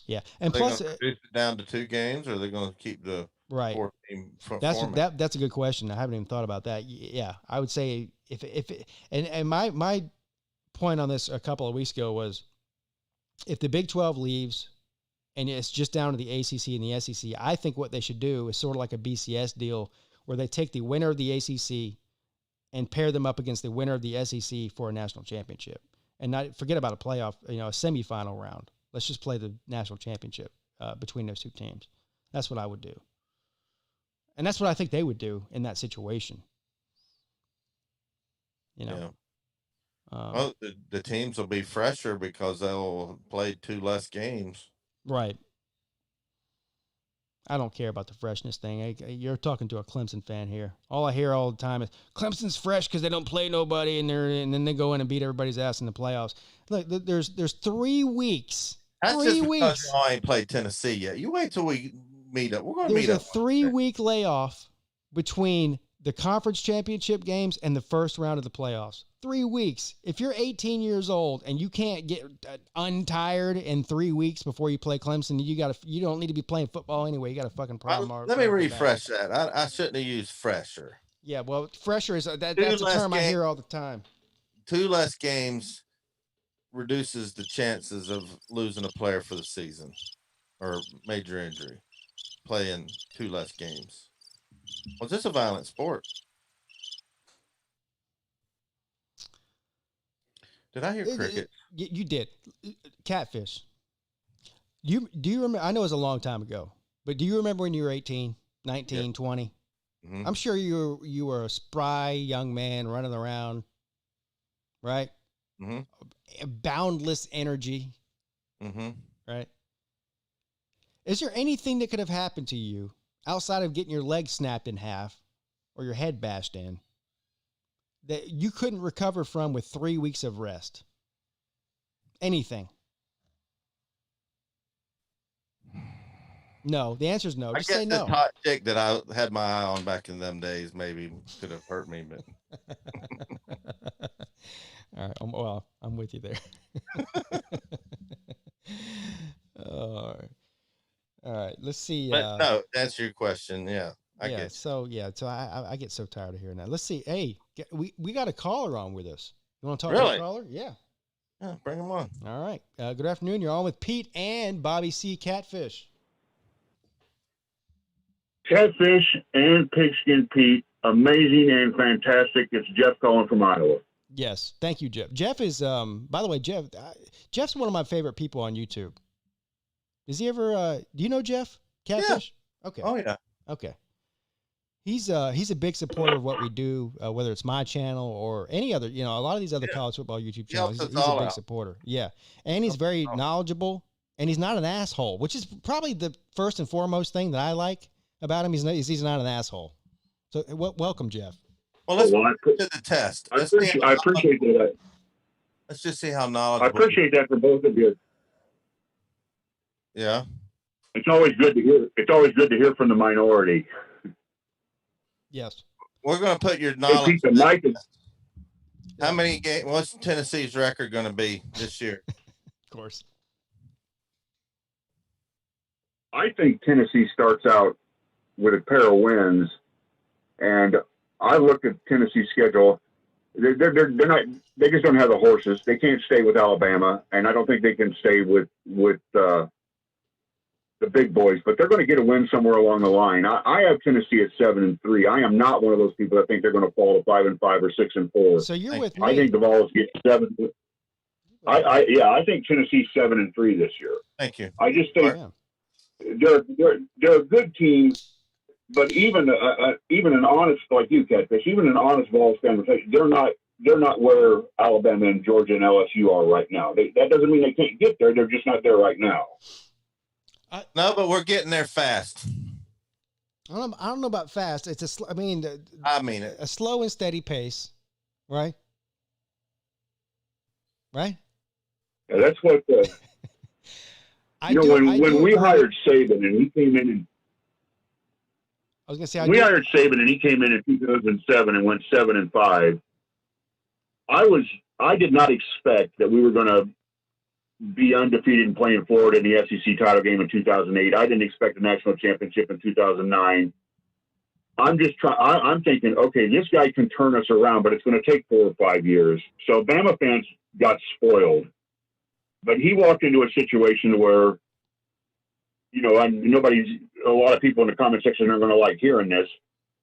Speaker 3: yeah. And plus
Speaker 2: reduce it down to 2 games, or are they going to keep the
Speaker 3: right
Speaker 2: 4-team
Speaker 3: format? That's a good question. I haven't even thought about that. Yeah, I would say and my point on this a couple of weeks ago was if the Big 12 leaves and it's just down to the ACC and the SEC, I think what they should do is sort of like a BCS deal where they take the winner of the ACC and pair them up against the winner of the SEC for a national championship, and not forget about a playoff, a semifinal round. Let's just play the national championship between those 2 teams. That's what I would do. And that's what I think they would do in that situation.
Speaker 2: Yeah. Well, the teams will be fresher because they'll play 2 less games.
Speaker 3: Right. I don't care about the freshness thing. You're talking to a Clemson fan here. All I hear all the time is Clemson's fresh because they don't play nobody, and then they go in and beat everybody's ass in the playoffs. Look, there's 3 weeks.
Speaker 2: That's
Speaker 3: 3
Speaker 2: just because
Speaker 3: weeks.
Speaker 2: y'all ain't played Tennessee yet. You wait till we meet up. We're going to
Speaker 3: There's
Speaker 2: meet
Speaker 3: a
Speaker 2: up.
Speaker 3: 3-week layoff between the conference championship games and the first round of the playoffs. 3 weeks. If you're 18 years old and you can't get untired in 3 weeks before you play Clemson, you don't need to be playing football anyway. You got a fucking problem.
Speaker 2: Let me refresh that. I shouldn't have used fresher.
Speaker 3: Yeah, well, fresher is that's a term I hear all the time.
Speaker 2: 2 less games reduces the chances of losing a player for the season or major injury. Playing 2 less games. Was this a violent sport? Did I hear cricket?
Speaker 3: You did. Catfish. Do you remember? I know it was a long time ago, but do you remember when you were 18, 19, 20? Mm-hmm. I'm sure you were a spry young man running around, right? Mm-hmm. Boundless energy, mm-hmm. Right? Is there anything that could have happened to you outside of getting your leg snapped in half or your head bashed in that you couldn't recover from with 3 weeks of rest? Anything? No. The answer is no. Just say no.
Speaker 2: The hot chick that I had my eye on back in them days maybe could have hurt me, but.
Speaker 3: All right. Well, I'm with you there. All right. Let's see.
Speaker 2: But no, to answer your question. Yeah. I get.
Speaker 3: So I get so tired of hearing that. Let's see. Hey, we got a caller on with us. You want to talk to the caller? Yeah.
Speaker 2: Yeah. Bring him on.
Speaker 3: All right. Good afternoon. You're on with Pete and Bobby C. Catfish.
Speaker 4: Catfish and Pigskin Pete, amazing and fantastic. It's Jeff calling from Iowa.
Speaker 3: Yes, thank you, Jeff. Jeff is, by the way, Jeff's one of my favorite people on YouTube. Does he ever? Do you know Jeff Catfish?
Speaker 2: Yeah.
Speaker 3: Okay.
Speaker 2: Oh yeah.
Speaker 3: Okay. He's a big supporter of what we do, whether it's my channel or any other. A lot of these other college football YouTube channels. He's a big supporter. Yeah, and he's very knowledgeable, and he's not an asshole, which is probably the first and foremost thing that I like about him. He's not an asshole. So welcome, Jeff.
Speaker 2: Well, let's put to the test.
Speaker 4: I appreciate that.
Speaker 2: Let's just see how knowledgeable.
Speaker 4: I appreciate that for both of you.
Speaker 2: Yeah.
Speaker 4: It's always good to hear. It's always good to hear from the minority.
Speaker 3: Yes.
Speaker 2: We're going to put your knowledge. How many games? What's Tennessee's record going to be this year?
Speaker 3: Of course.
Speaker 4: I think Tennessee starts out with a pair of wins, and I looked at Tennessee's schedule. They're not. They just don't have the horses. They can't stay with Alabama, and I don't think they can stay with the big boys. But they're going to get a win somewhere along the line. I have Tennessee at 7-3. I am not one of those people that think they're going to fall to 5-5 or 6-4.
Speaker 3: So you're with me.
Speaker 4: I think the Vols get 7. I think Tennessee's 7-3 this year.
Speaker 2: Thank you.
Speaker 4: I just think they're a good team. But even an honest, like you, Catfish, even an honest Vols fan, they're not where Alabama and Georgia and LSU are right now. That doesn't mean they can't get there. They're just not there right now.
Speaker 2: No, but we're getting there fast.
Speaker 3: I don't know about fast. It's a slow and steady pace, right? Right.
Speaker 4: Yeah, that's what. When we hired Saban and he came in and.
Speaker 3: I was going to say,
Speaker 4: we hired Saban and he came in 2007 and went 7-5. I did not expect that we were going to be undefeated and playing Florida in the SEC title game in 2008. I didn't expect a national championship in 2009. I'm thinking, okay, this guy can turn us around, but it's going to take 4 or 5 years. So Bama fans got spoiled, but he walked into a situation where, a lot of people in the comment section are going to like hearing this,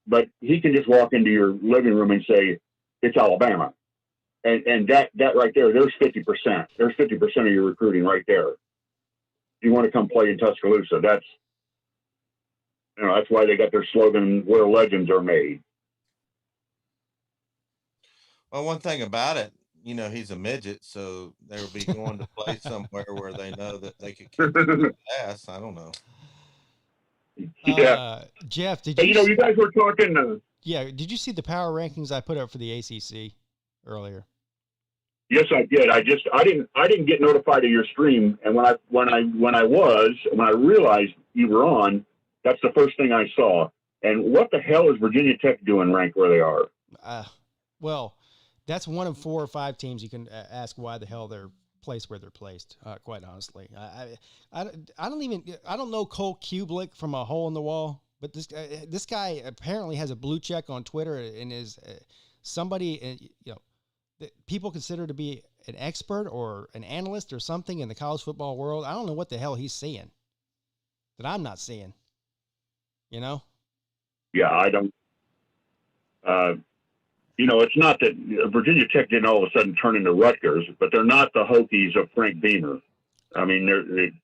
Speaker 4: but he can just walk into your living room and say, it's Alabama. And that right there, there's 50%. There's 50% of your recruiting right there. You want to come play in Tuscaloosa. That's why they got their slogan, where legends are made.
Speaker 2: Well, one thing about it, he's a midget, so they would be going to play somewhere where they know that they could kick his ass. I don't know.
Speaker 4: Yeah.
Speaker 3: Jeff, did
Speaker 4: you guys were talking.
Speaker 3: Did you see the power rankings I put up for the ACC earlier?
Speaker 4: Yes, I did. I didn't get notified of your stream, and when I realized you were on, That's the first thing I saw. And what the hell is Virginia Tech doing ranked where they are?
Speaker 3: Well, that's one of 4 or 5 teams you can ask why the hell they're placed where they're placed. Quite honestly, I don't know Cole Kublik from a hole in the wall, but this guy apparently has a blue check on Twitter and is somebody that people consider to be an expert or an analyst or something in the college football world. I don't know what the hell he's seeing that I'm not seeing.
Speaker 4: Yeah, I don't. It's not that Virginia Tech didn't all of a sudden turn into Rutgers, but they're not the Hokies of Frank Beamer. I mean,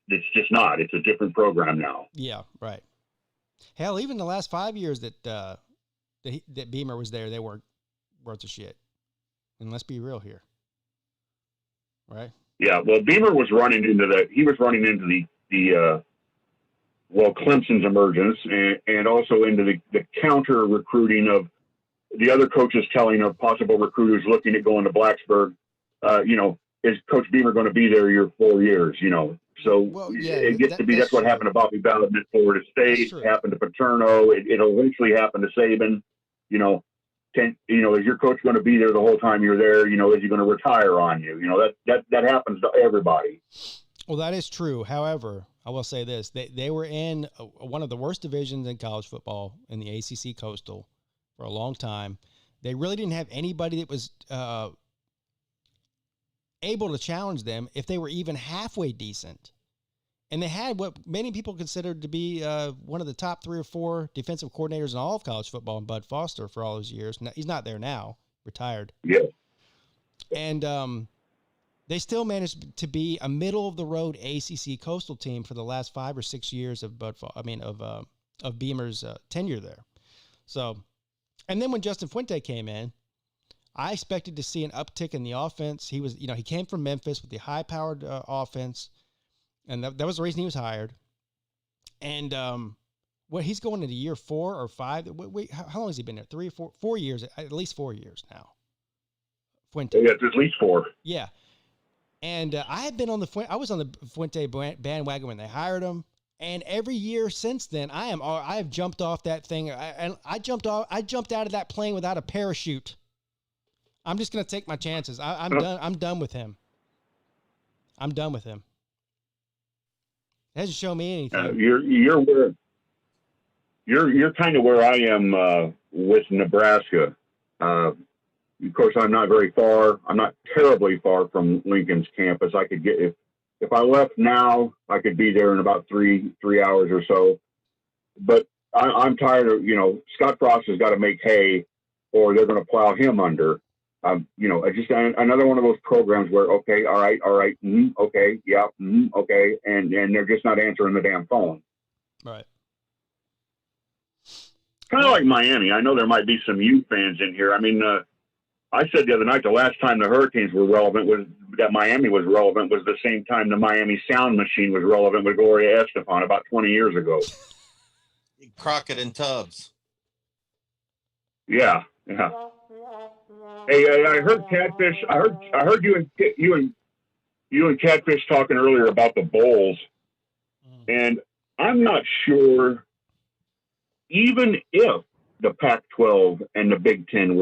Speaker 4: it's just not. It's a different program now.
Speaker 3: Yeah, right. Hell, even the last 5 years that Beamer was there, they weren't worth a shit. And let's be real here, right? Yeah.
Speaker 4: Well, Beamer was running into Clemson's emergence and also into the counter recruiting of the other coaches telling of possible recruiters looking at going to Blacksburg. Is Coach Beamer going to be there your 4 years? So it gets to be that's what happened to Bobby Bowden at Florida State. It happened to Paterno. It'll eventually happen to Saban. Is your coach going to be there the whole time you're there? Is he going to retire on you? That happens to everybody.
Speaker 3: Well, that is true. However, I will say this: they were in one of the worst divisions in college football in the ACC Coastal for a long time. They really didn't have anybody that was able to challenge them if they were even halfway decent. And they had what many people considered to be one of the top 3 or 4 defensive coordinators in all of college football, and Bud Foster for all those years. Now, he's not there now, retired.
Speaker 4: Yeah.
Speaker 3: And they still managed to be a middle-of-the-road ACC Coastal team for the last 5 or 6 years of Beamer's tenure there. So, and then when Justin Fuente came in, I expected to see an uptick in the offense. He was, he came from Memphis with the high-powered offense, and that was the reason he was hired. And he's going into year 4 or 5. Wait, how long has he been there? 3 or 4? 4 years, at least 4 years now. Fuente.
Speaker 4: Yeah, at least 4.
Speaker 3: Yeah. And I was on the Fuente bandwagon when they hired him. And every year since then, I have jumped off that thing. I jumped out of that plane without a parachute. I'm just going to take my chances. I'm done. I'm done with him. I'm done with him. It hasn't shown me anything.
Speaker 4: You're kind of where I am with Nebraska. Of course, I'm not very far. I'm not terribly far from Lincoln's campus. I could get if I left now, I could be there in about three hours or so. But I'm tired of Scott Frost has got to make hay, or they're going to plow him under. Just another one of those programs where okay, all right, okay, yeah, okay, and they're just not answering the damn phone.
Speaker 3: Right.
Speaker 4: Kind of like Miami. I know there might be some U fans in here. I mean, I said the other night the last time the Hurricanes were relevant that Miami was relevant was the same time the Miami Sound Machine was relevant with Gloria Estefan about 20 years ago.
Speaker 2: Crockett and Tubbs.
Speaker 4: Yeah. Hey, I heard Catfish. I heard you and Catfish talking earlier about the bowls, and I'm not sure. Even if the Pac-12 and the Big Ten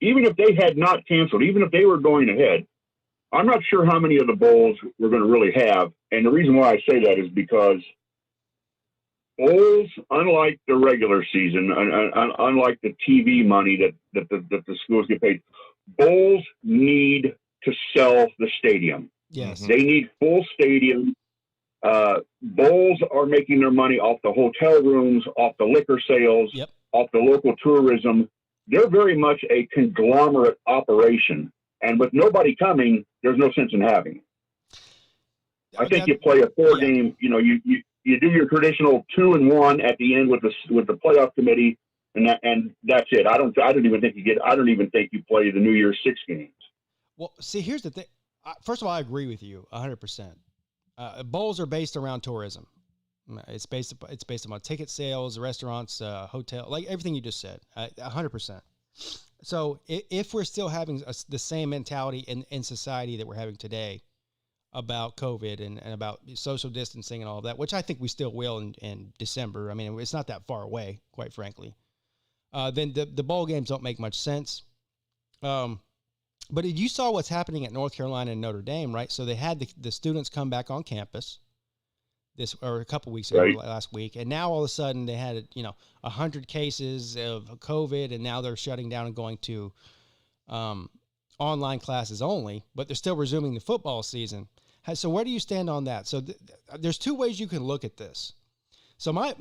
Speaker 4: even if they had not canceled, even if they were going ahead, I'm not sure how many of the bowls we're going to really have. And the reason why I say that is because bowls, unlike the regular season, unlike the TV money that the schools get paid, bowls need to sell the stadium.
Speaker 3: Yes.
Speaker 4: They need full stadium. Bowls are making their money off the hotel rooms, off the liquor sales,
Speaker 3: yep,
Speaker 4: off the local tourism. They're very much a conglomerate operation. And with nobody coming, there's no sense in having it. I think you play a 4-game, you do your traditional 2-1 at the end with the playoff committee, and that's it. I don't even think you play the New Year's 6 games.
Speaker 3: Well, see, here's the thing. First of all, I agree with you 100%. Bowls are based around tourism. It's based upon ticket sales, restaurants, hotel, like everything you just said, 100%. So if we're still having the same mentality in society that we're having today, about COVID and about social distancing and all of that, which I think we still will in December. I mean, it's not that far away, quite frankly. Then the bowl games don't make much sense. But you saw what's happening at North Carolina and Notre Dame, right? So they had the students come back on campus a couple weeks ago,
Speaker 4: right.
Speaker 3: last week, and now all of a sudden they had 100 cases of COVID, and now they're shutting down and going to online classes only. But they're still resuming the football season. So where do you stand on that? So there's two ways you can look at this. So my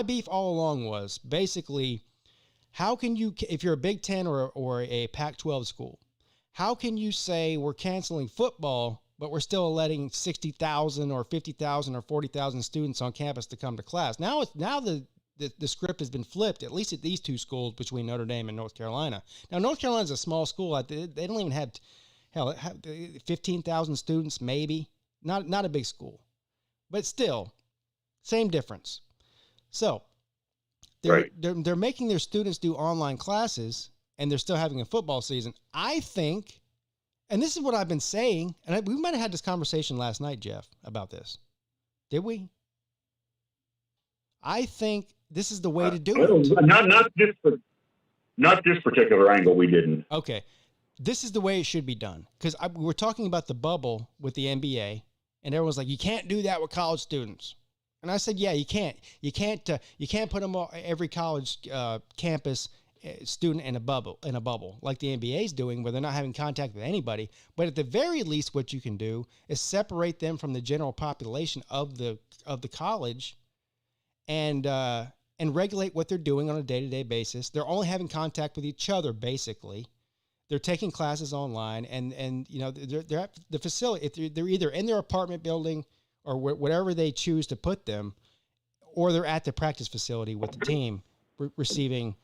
Speaker 3: beef all along was basically, how can you, if you're a Big Ten or a Pac-12 school, how can you say we're canceling football, but we're still letting 60,000 or 50,000 or 40,000 students on campus to come to class? Now the script has been flipped, at least at these two schools between Notre Dame and North Carolina. Now, North Carolina's a small school. They don't even have 15,000 students, maybe. Not a big school. But still, same difference. So they're making their students do online classes, and they're still having a football season. I think, and this is what I've been saying, and we might have had this conversation last night, Jeff, about this. Did we? I think this is the way to do it.
Speaker 4: Not this particular angle. We didn't.
Speaker 3: Okay, this is the way it should be done, because we're talking about the bubble with the NBA, and everyone's like, you can't do that with college students. And I said, yeah, you can't. You can't put them every college campus student in a bubble like the NBA is doing, where they're not having contact with anybody. But at the very least, what you can do is separate them from the general population of the college, and regulate what they're doing on a day-to-day basis. They're only having contact with each other, basically. They're taking classes online, and they're at the facility. If they're either in their apartment building or whatever they choose to put them, or they're at the practice facility with the team receiving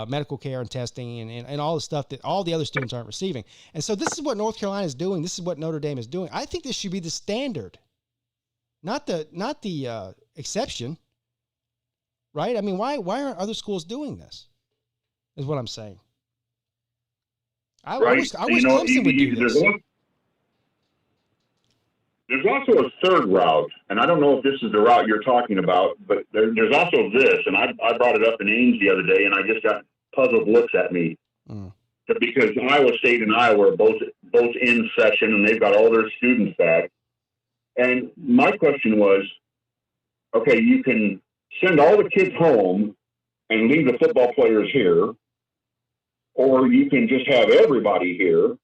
Speaker 3: medical care and testing and all the stuff that all the other students aren't receiving. And so this is what North Carolina is doing. This is what Notre Dame is doing. I think this should be the standard, not the exception, right? I mean, why aren't other schools doing this, is what I'm saying. I wish Clemson would do this.
Speaker 4: There's also a third route, and I don't know if this is the route you're talking about, but there's also this, and I brought it up in Ames the other day, and I just got puzzled looks at me. Because Iowa State and Iowa are both in session, and they've got all their students back. And my question was, okay, you can send all the kids home and leave the football players here, or you can just have everybody here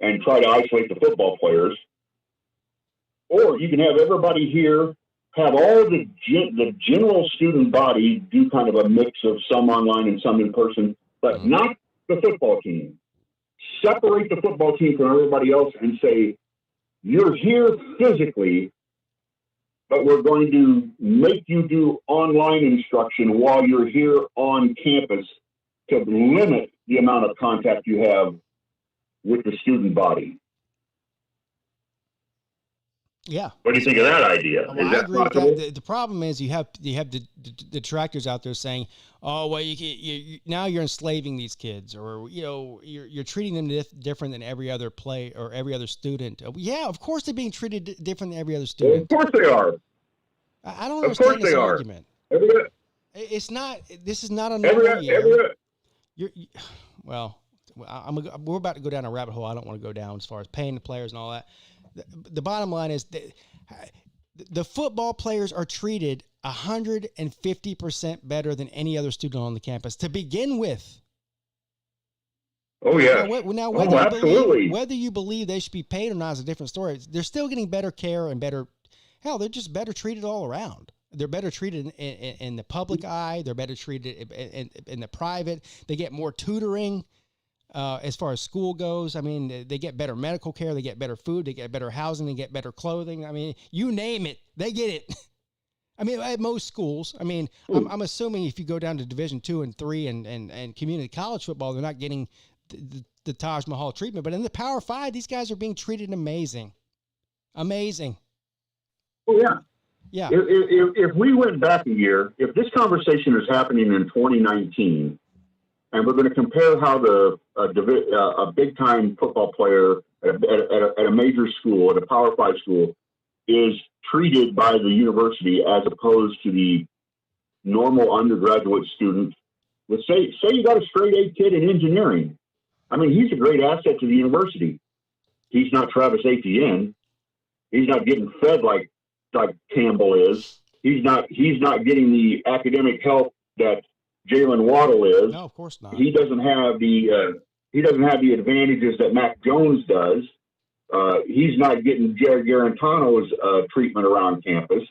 Speaker 4: and try to isolate the football players. Or you can have everybody here, have all the general student body do kind of a mix of some online and some in person, but not the football team. Separate the football team from everybody else and say, you're here physically, but we're going to make you do online instruction while you're here on campus to limit the amount of contact you have with the student body.
Speaker 3: Yeah.
Speaker 4: What do you think of that idea?
Speaker 3: Well, I agree with that. The problem is you have the detractors out there saying, "Oh, well, you now you're enslaving these kids, or you're treating them different than every other play or every other student." Yeah, of course they're being treated different than every other student.
Speaker 4: Well, of course they are.
Speaker 3: I don't understand this argument. It's not. This is not a normal year. We're about to go down a rabbit hole I don't want to go down as far as paying the players and all that. The bottom line is that the football players are treated 150% better than any other student on the campus to begin with.
Speaker 4: Oh, yeah.
Speaker 3: Now whether you believe they should be paid or not is a different story. They're still getting better care and they're just better treated all around. They're better treated in the public eye. They're better treated in the private. They get more tutoring. As far as school goes, I mean, they get better medical care, they get better food, they get better housing, they get better clothing. I mean, you name it, they get it. I mean, at most schools. I mean, I'm assuming if you go down to Division II and III and community college football, they're not getting the Taj Mahal treatment. But in the Power 5, these guys are being treated amazing. Amazing.
Speaker 4: Oh, yeah.
Speaker 3: Yeah.
Speaker 4: If we went back a year, if this conversation is happening in 2019, and we're going to compare how a big-time football player at a major school, at a Power 5 school, is treated by the university as opposed to the normal undergraduate student. Let's say you got a straight A kid in engineering. I mean, he's a great asset to the university. He's not Travis Etienne. He's not getting fed like Campbell is. He's not getting the academic help that Jalen Waddle is.
Speaker 3: No, of course not.
Speaker 4: He doesn't have the advantages that Mac Jones does. He's not getting Jared Garantano's treatment around campus.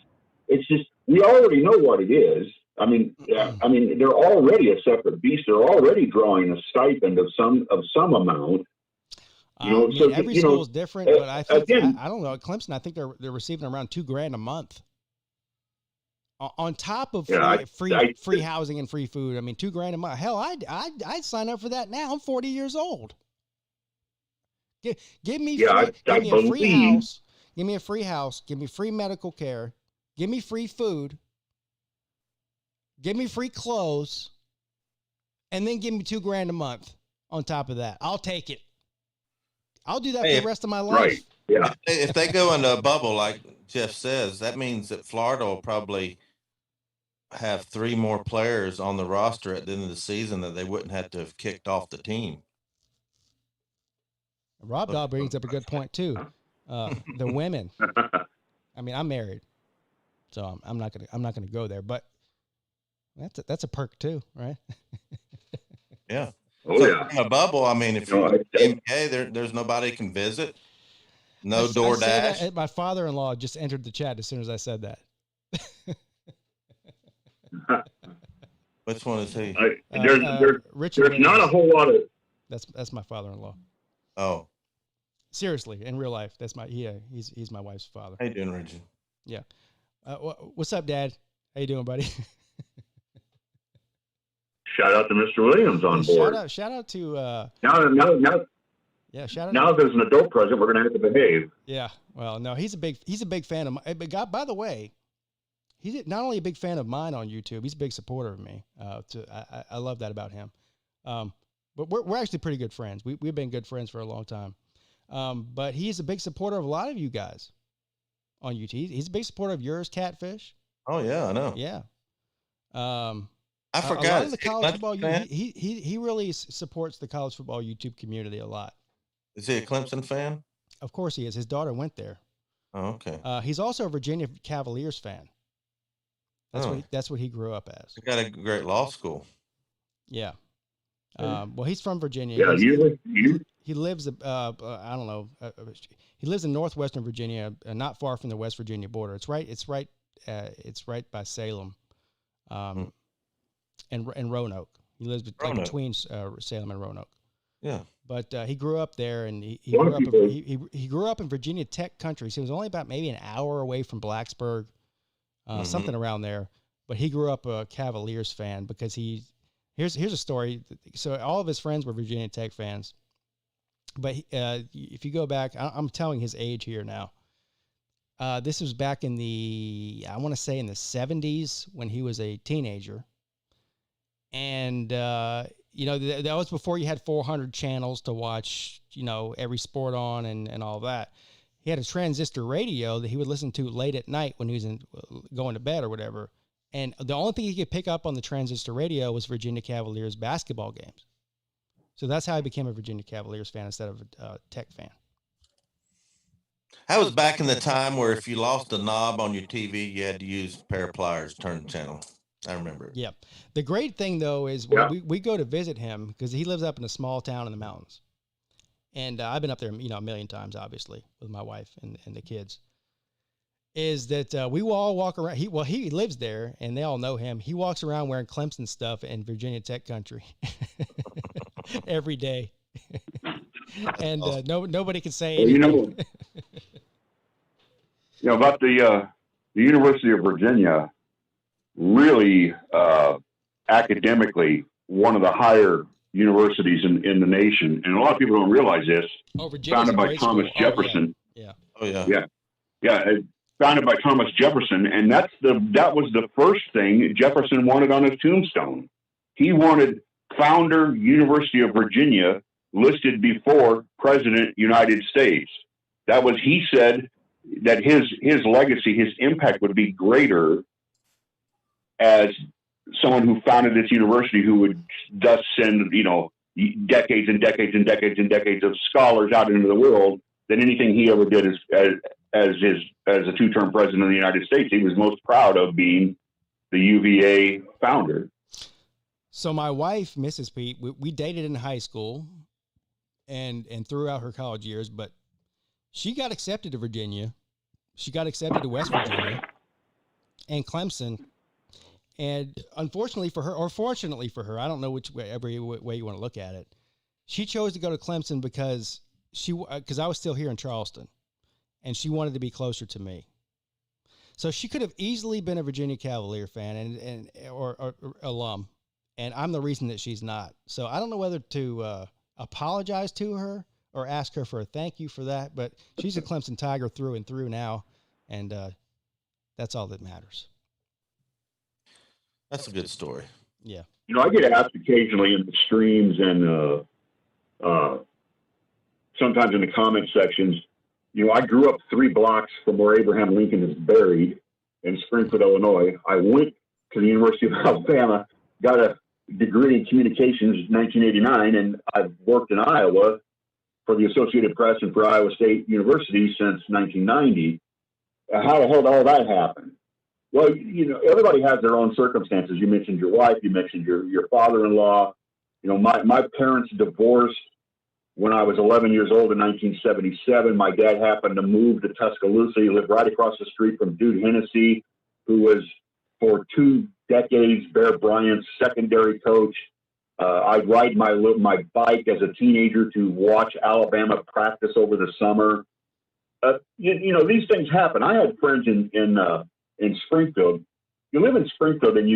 Speaker 4: It's just, we already know what it is. I mean, they're already a separate beast. They're already drawing a stipend of some amount.
Speaker 3: Every school is different, but I think I don't know. At Clemson, I think they're receiving around $2,000 a month, on top of free housing and free food. I mean, $2,000 a month. Hell, I'd sign up for that now. I'm 40 years old. Give me a free house. Give me a free house. Give me free medical care. Give me free food. Give me free clothes, and then give me $2,000 a month on top of that. I'll take it. I'll do that for the rest of my life.
Speaker 4: Right. Yeah.
Speaker 2: If they go into a bubble, like Jeff says, that means that Florida will probably have 3 more players on the roster at the end of the season that they wouldn't have to have kicked off the team.
Speaker 3: Rob Dahl brings up a good point too. The women. I mean, I'm married, so I'm not gonna go there. But that's a perk too, right?
Speaker 2: Yeah.
Speaker 4: Oh, yeah.
Speaker 2: In a bubble, I mean, if you're NBA, there's nobody can visit. No DoorDash.
Speaker 3: My father-in-law just entered the chat as soon as I said that.
Speaker 2: Which one is he?
Speaker 3: Richard.
Speaker 4: There's not a whole lot of.
Speaker 3: That's my father-in-law.
Speaker 2: Oh.
Speaker 3: Seriously, in real life, he's my wife's father.
Speaker 2: How you doing, Richard?
Speaker 3: Yeah. What's up, Dad? How you doing, buddy?
Speaker 4: Shout out to Mr. Williams on board.
Speaker 3: Shout out to
Speaker 4: Now there's an adult present, we're gonna have to behave.
Speaker 3: Yeah. Well, no, he's a big fan of mine. But by the way, he's not only a big fan of mine on YouTube, he's a big supporter of me. I love that about him. But we're actually pretty good friends. We've been good friends for a long time. But he's a big supporter of a lot of you guys on YouTube. He's a big supporter of yours, Catfish.
Speaker 2: Oh yeah, I know.
Speaker 3: Yeah.
Speaker 2: I forgot.
Speaker 3: A lot of the college football. He really supports the college football YouTube community a lot.
Speaker 2: Is he a Clemson fan?
Speaker 3: Of course he is. His daughter went there.
Speaker 2: Oh, okay.
Speaker 3: He's also a Virginia Cavaliers fan. That's what he grew up as.
Speaker 2: He got a great law school.
Speaker 3: Yeah. Well, he's from Virginia.
Speaker 4: Yeah,
Speaker 3: he lives. I don't know. He lives in northwestern Virginia, not far from the West Virginia border. It's right by Salem, and Roanoke. He lives between Salem and Roanoke.
Speaker 2: Yeah.
Speaker 3: But he grew up there, and he grew up in Virginia Tech country. So he was only about maybe an hour away from Blacksburg, something around there. But he grew up a Cavaliers fan because here's a story. So all of his friends were Virginia Tech fans. But if you go back, I'm telling his age here now. This was back in I want to say in the 70s when he was a teenager. And, that was before you had 400 channels to watch, every sport on and all that. He had a transistor radio that he would listen to late at night when he was going to bed or whatever. And the only thing he could pick up on the transistor radio was Virginia Cavaliers basketball games. So that's how I became a Virginia Cavaliers fan instead of a Tech fan.
Speaker 2: That was back in the time where if you lost a knob on your TV, you had to use a pair of pliers to turn the channel. I remember.
Speaker 3: Yeah. The great thing, though, is we go to visit him because he lives up in a small town in the mountains. And I've been up there, a million times, obviously, with my wife and the kids. Is that we will all walk around. He lives there, and they all know him. He walks around wearing Clemson stuff in Virginia Tech country every day. And nobody can say anything.
Speaker 4: About the University of Virginia, really academically one of the higher universities in the nation, and a lot of people don't realize this. Founded by Thomas Jefferson.
Speaker 3: Yeah.
Speaker 2: Oh yeah.
Speaker 4: Yeah. Founded by Thomas Jefferson, and that was the first thing Jefferson wanted on his tombstone. He wanted
Speaker 5: founder, University of Virginia, listed before President United States. That was, he said that his legacy, his impact would be greater as someone who founded this university, who would thus send, decades and decades and decades and decades of scholars out into the world, than anything he ever did as a two-term president of the United States. He was most proud of being the UVA founder.
Speaker 3: So my wife, Mrs. Peete, we dated in high school and throughout her college years, but she got accepted to Virginia. She got accepted to West Virginia and Clemson. And unfortunately for her, or fortunately for her, I don't know which way, every way you want to look at it, she chose to go to Clemson because I was still here in Charleston, and she wanted to be closer to me. So she could have easily been a Virginia Cavalier fan or alum, and I'm the reason that she's not. So I don't know whether to apologize to her or ask her for a thank you for that, but she's a Clemson Tiger through and through now, and that's all that matters.
Speaker 2: That's a good story.
Speaker 3: Yeah.
Speaker 5: I get asked occasionally in the streams and sometimes in the comment sections, I grew up 3 blocks from where Abraham Lincoln is buried in Springfield, Illinois. I went to the University of Alabama, got a degree in communications in 1989, and I've worked in Iowa for the Associated Press and for Iowa State University since 1990. How the hell did all that happen? Well, everybody has their own circumstances. You mentioned your wife, you mentioned your father-in-law. My parents divorced when I was 11 years old in 1977. My dad happened to move to Tuscaloosa. He lived right across the street from Dude Hennessy, who was for 2 decades Bear Bryant's secondary coach. I'd ride my bike as a teenager to watch Alabama practice over the summer. These things happen. I had friends in Springfield. You live in Springfield and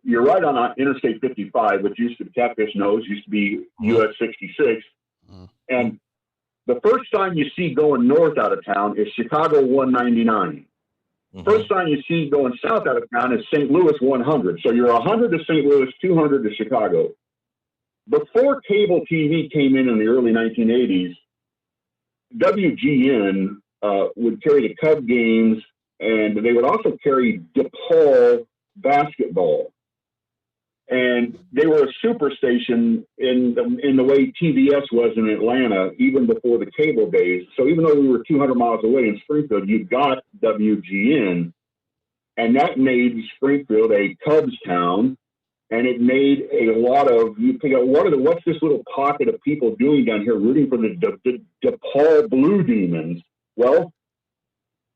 Speaker 5: you're right on Interstate 55, which used to be Catfish Nose, used to be US 66. And the first sign you see going north out of town is Chicago 199. First sign you see going south out of town is St. Louis 100. So you're 100 to St. Louis, 200 to Chicago. Before cable TV came in the early 1980s, WGN would carry the Cub games, and they would also carry DePaul basketball. And they were a super station in the way TBS was in Atlanta, even before the cable days. So even though we were 200 miles away in Springfield, you got WGN, and that made Springfield a Cubs town. And it made a lot of, what's this little pocket of people doing down here rooting for the DePaul Blue Demons? Well,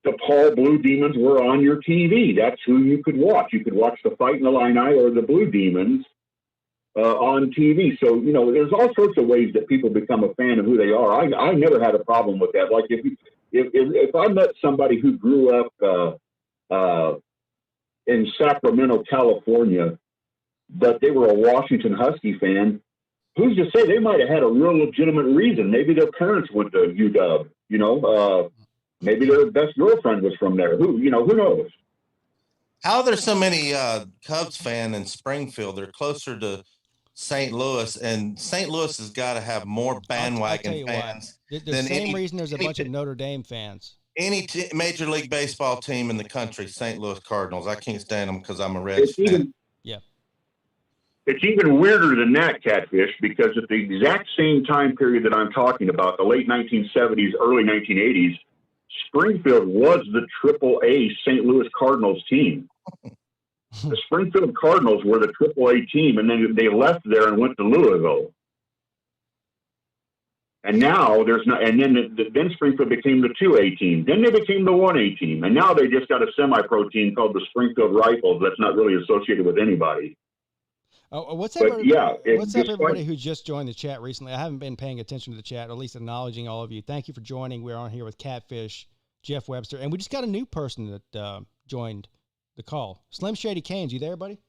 Speaker 5: DePaul Blue Demons were on your TV. That's who you could watch. You could watch the Fighting Illini or the Blue Demons on TV. So, there's all sorts of ways that people become a fan of who they are. I never had a problem with that. Like if I met somebody who grew up in Sacramento, California, but they were a Washington Husky fan, who's to say they might have had a real legitimate reason? Maybe their parents went to UW, maybe their best girlfriend was from there. Who knows?
Speaker 2: How are there so many Cubs fans in Springfield? They're closer to St. Louis, and St. Louis has got to have more bandwagon fans.
Speaker 3: The same reason there's a bunch of Notre Dame fans.
Speaker 2: Any Major League Baseball team in the country, St. Louis Cardinals. I can't stand them because I'm a Reds fan.
Speaker 5: It's even weirder than that, Catfish, because at the exact same time period that I'm talking about, the late 1970s, early 1980s, Springfield was the AAA St. Louis Cardinals team. The Springfield Cardinals were the AAA team, and then they left there and went to Louisville. And now then Springfield became the 2A team. Then they became the 1A team, and now they just got a semi-pro team called the Springfield Rifles that's not really associated with anybody.
Speaker 3: What's up, everybody who just joined the chat recently? I haven't been paying attention to the chat, or at least acknowledging all of you. Thank you for joining. We're on here with Catfish, Jeff Webster, and we just got a new person that joined the call. Slim Shady Canes, you there, buddy?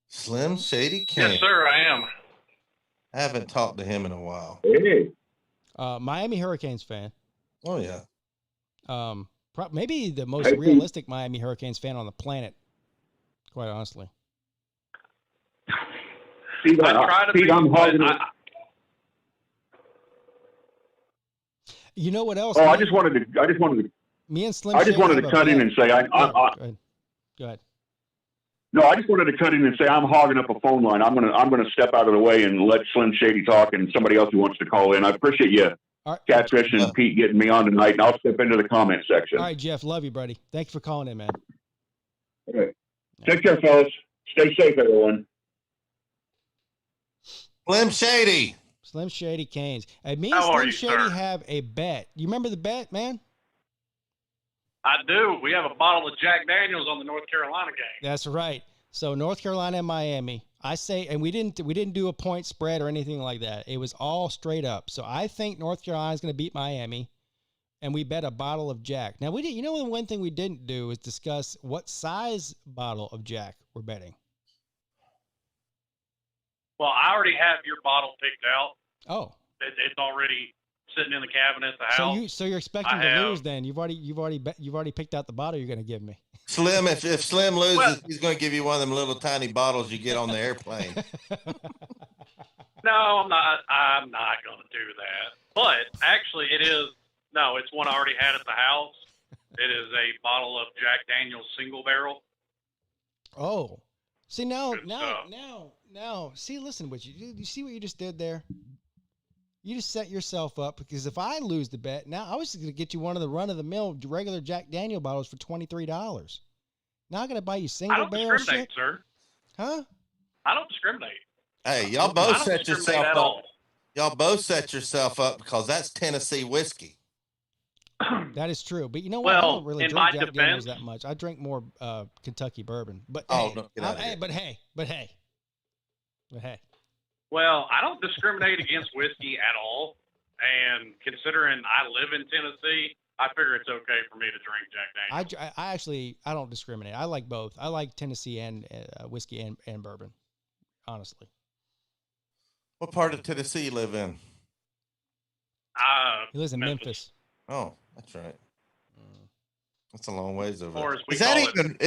Speaker 2: Slim Shady Canes.
Speaker 6: Yes, sir, I am.
Speaker 2: I haven't talked to him in a while.
Speaker 5: Hey.
Speaker 3: Miami Hurricanes fan.
Speaker 2: Oh, yeah.
Speaker 3: Maybe the most realistic Miami Hurricanes fan on the planet, quite honestly.
Speaker 5: Pete,
Speaker 6: I try to
Speaker 5: Pete,
Speaker 6: be.
Speaker 5: I'm hogging it.
Speaker 3: You know what else?
Speaker 5: Oh,
Speaker 3: me,
Speaker 5: I just wanted to
Speaker 3: me and Slim
Speaker 5: I just
Speaker 3: Shady
Speaker 5: wanted
Speaker 3: have
Speaker 5: to
Speaker 3: a
Speaker 5: cut in
Speaker 3: bet.
Speaker 5: and say
Speaker 3: Go ahead. Go ahead.
Speaker 5: no. I just wanted to cut in and say I'm hogging up a phone line. I'm gonna step out of the way and let Slim Shady talk and somebody else who wants to call in. I appreciate you,
Speaker 3: All right.
Speaker 5: Catfish and Pete, getting me on tonight, and I'll step into the comment section.
Speaker 3: All right, Jeff. Love you, buddy. Thanks for calling in, man.
Speaker 5: All right. Take care, fellas. Stay safe, everyone.
Speaker 2: Slim Shady.
Speaker 3: Slim Shady Canes. And me and
Speaker 6: How are
Speaker 3: Slim
Speaker 6: you,
Speaker 3: Shady
Speaker 6: sir?
Speaker 3: have a bet. You remember the bet, man?
Speaker 6: I do. We have a bottle of Jack Daniels on the North Carolina game.
Speaker 3: That's right. So North Carolina and Miami. I say, and we didn't do a point spread or anything like that. It was all straight up. So I think North Carolina is going to beat Miami, and we bet a bottle of Jack. Now we did. You know, the one thing we didn't do is discuss what size bottle of Jack we're betting.
Speaker 6: Well, I already have your bottle picked out.
Speaker 3: Oh,
Speaker 6: It's already sitting in the cabinet at the house.
Speaker 3: so you're expecting to lose then? You've already picked out the bottle you're going to give me.
Speaker 2: Slim, if Slim loses,
Speaker 6: Well-
Speaker 2: he's going to give you one of them little tiny bottles you get on the airplane.
Speaker 6: No, I'm not. I'm not going to do that. But actually, it's one I already had at the house. It is a bottle of Jack Daniels single barrel.
Speaker 3: Oh, see now,
Speaker 6: Good stuff.
Speaker 3: see, listen, what you see what you just did there? You just set yourself up, because if I lose the bet, now I was just going to get you one of the run-of-the-mill regular Jack Daniel bottles for $23. Now I'm going to buy you
Speaker 6: I
Speaker 3: single
Speaker 6: don't
Speaker 3: barrel
Speaker 6: discriminate,
Speaker 3: shit?
Speaker 6: sir.
Speaker 3: Huh?
Speaker 6: I don't discriminate.
Speaker 2: Hey, y'all
Speaker 6: I
Speaker 2: both
Speaker 6: don't
Speaker 2: set
Speaker 6: discriminate
Speaker 2: yourself
Speaker 6: at
Speaker 2: up.
Speaker 6: all.
Speaker 2: Y'all both set yourself up because that's Tennessee whiskey.
Speaker 3: That is true. But you know what? I
Speaker 6: Well,
Speaker 3: don't really
Speaker 6: in
Speaker 3: drink
Speaker 6: my
Speaker 3: Jack Daniels
Speaker 6: defense-
Speaker 3: that much. I drink more Kentucky bourbon. But
Speaker 2: Oh,
Speaker 3: hey,
Speaker 2: no, get out of here.
Speaker 3: but hey.
Speaker 6: Well, I don't discriminate against whiskey at all. And considering I live in Tennessee, I figure it's okay for me to drink Jack Daniels.
Speaker 3: I actually don't discriminate. I like both. I like Tennessee and whiskey and bourbon, honestly.
Speaker 2: What part of Tennessee you live in?
Speaker 3: He lives in Memphis.
Speaker 2: Oh, that's right. That's a long ways over
Speaker 6: Or
Speaker 2: there.
Speaker 6: as we
Speaker 2: Is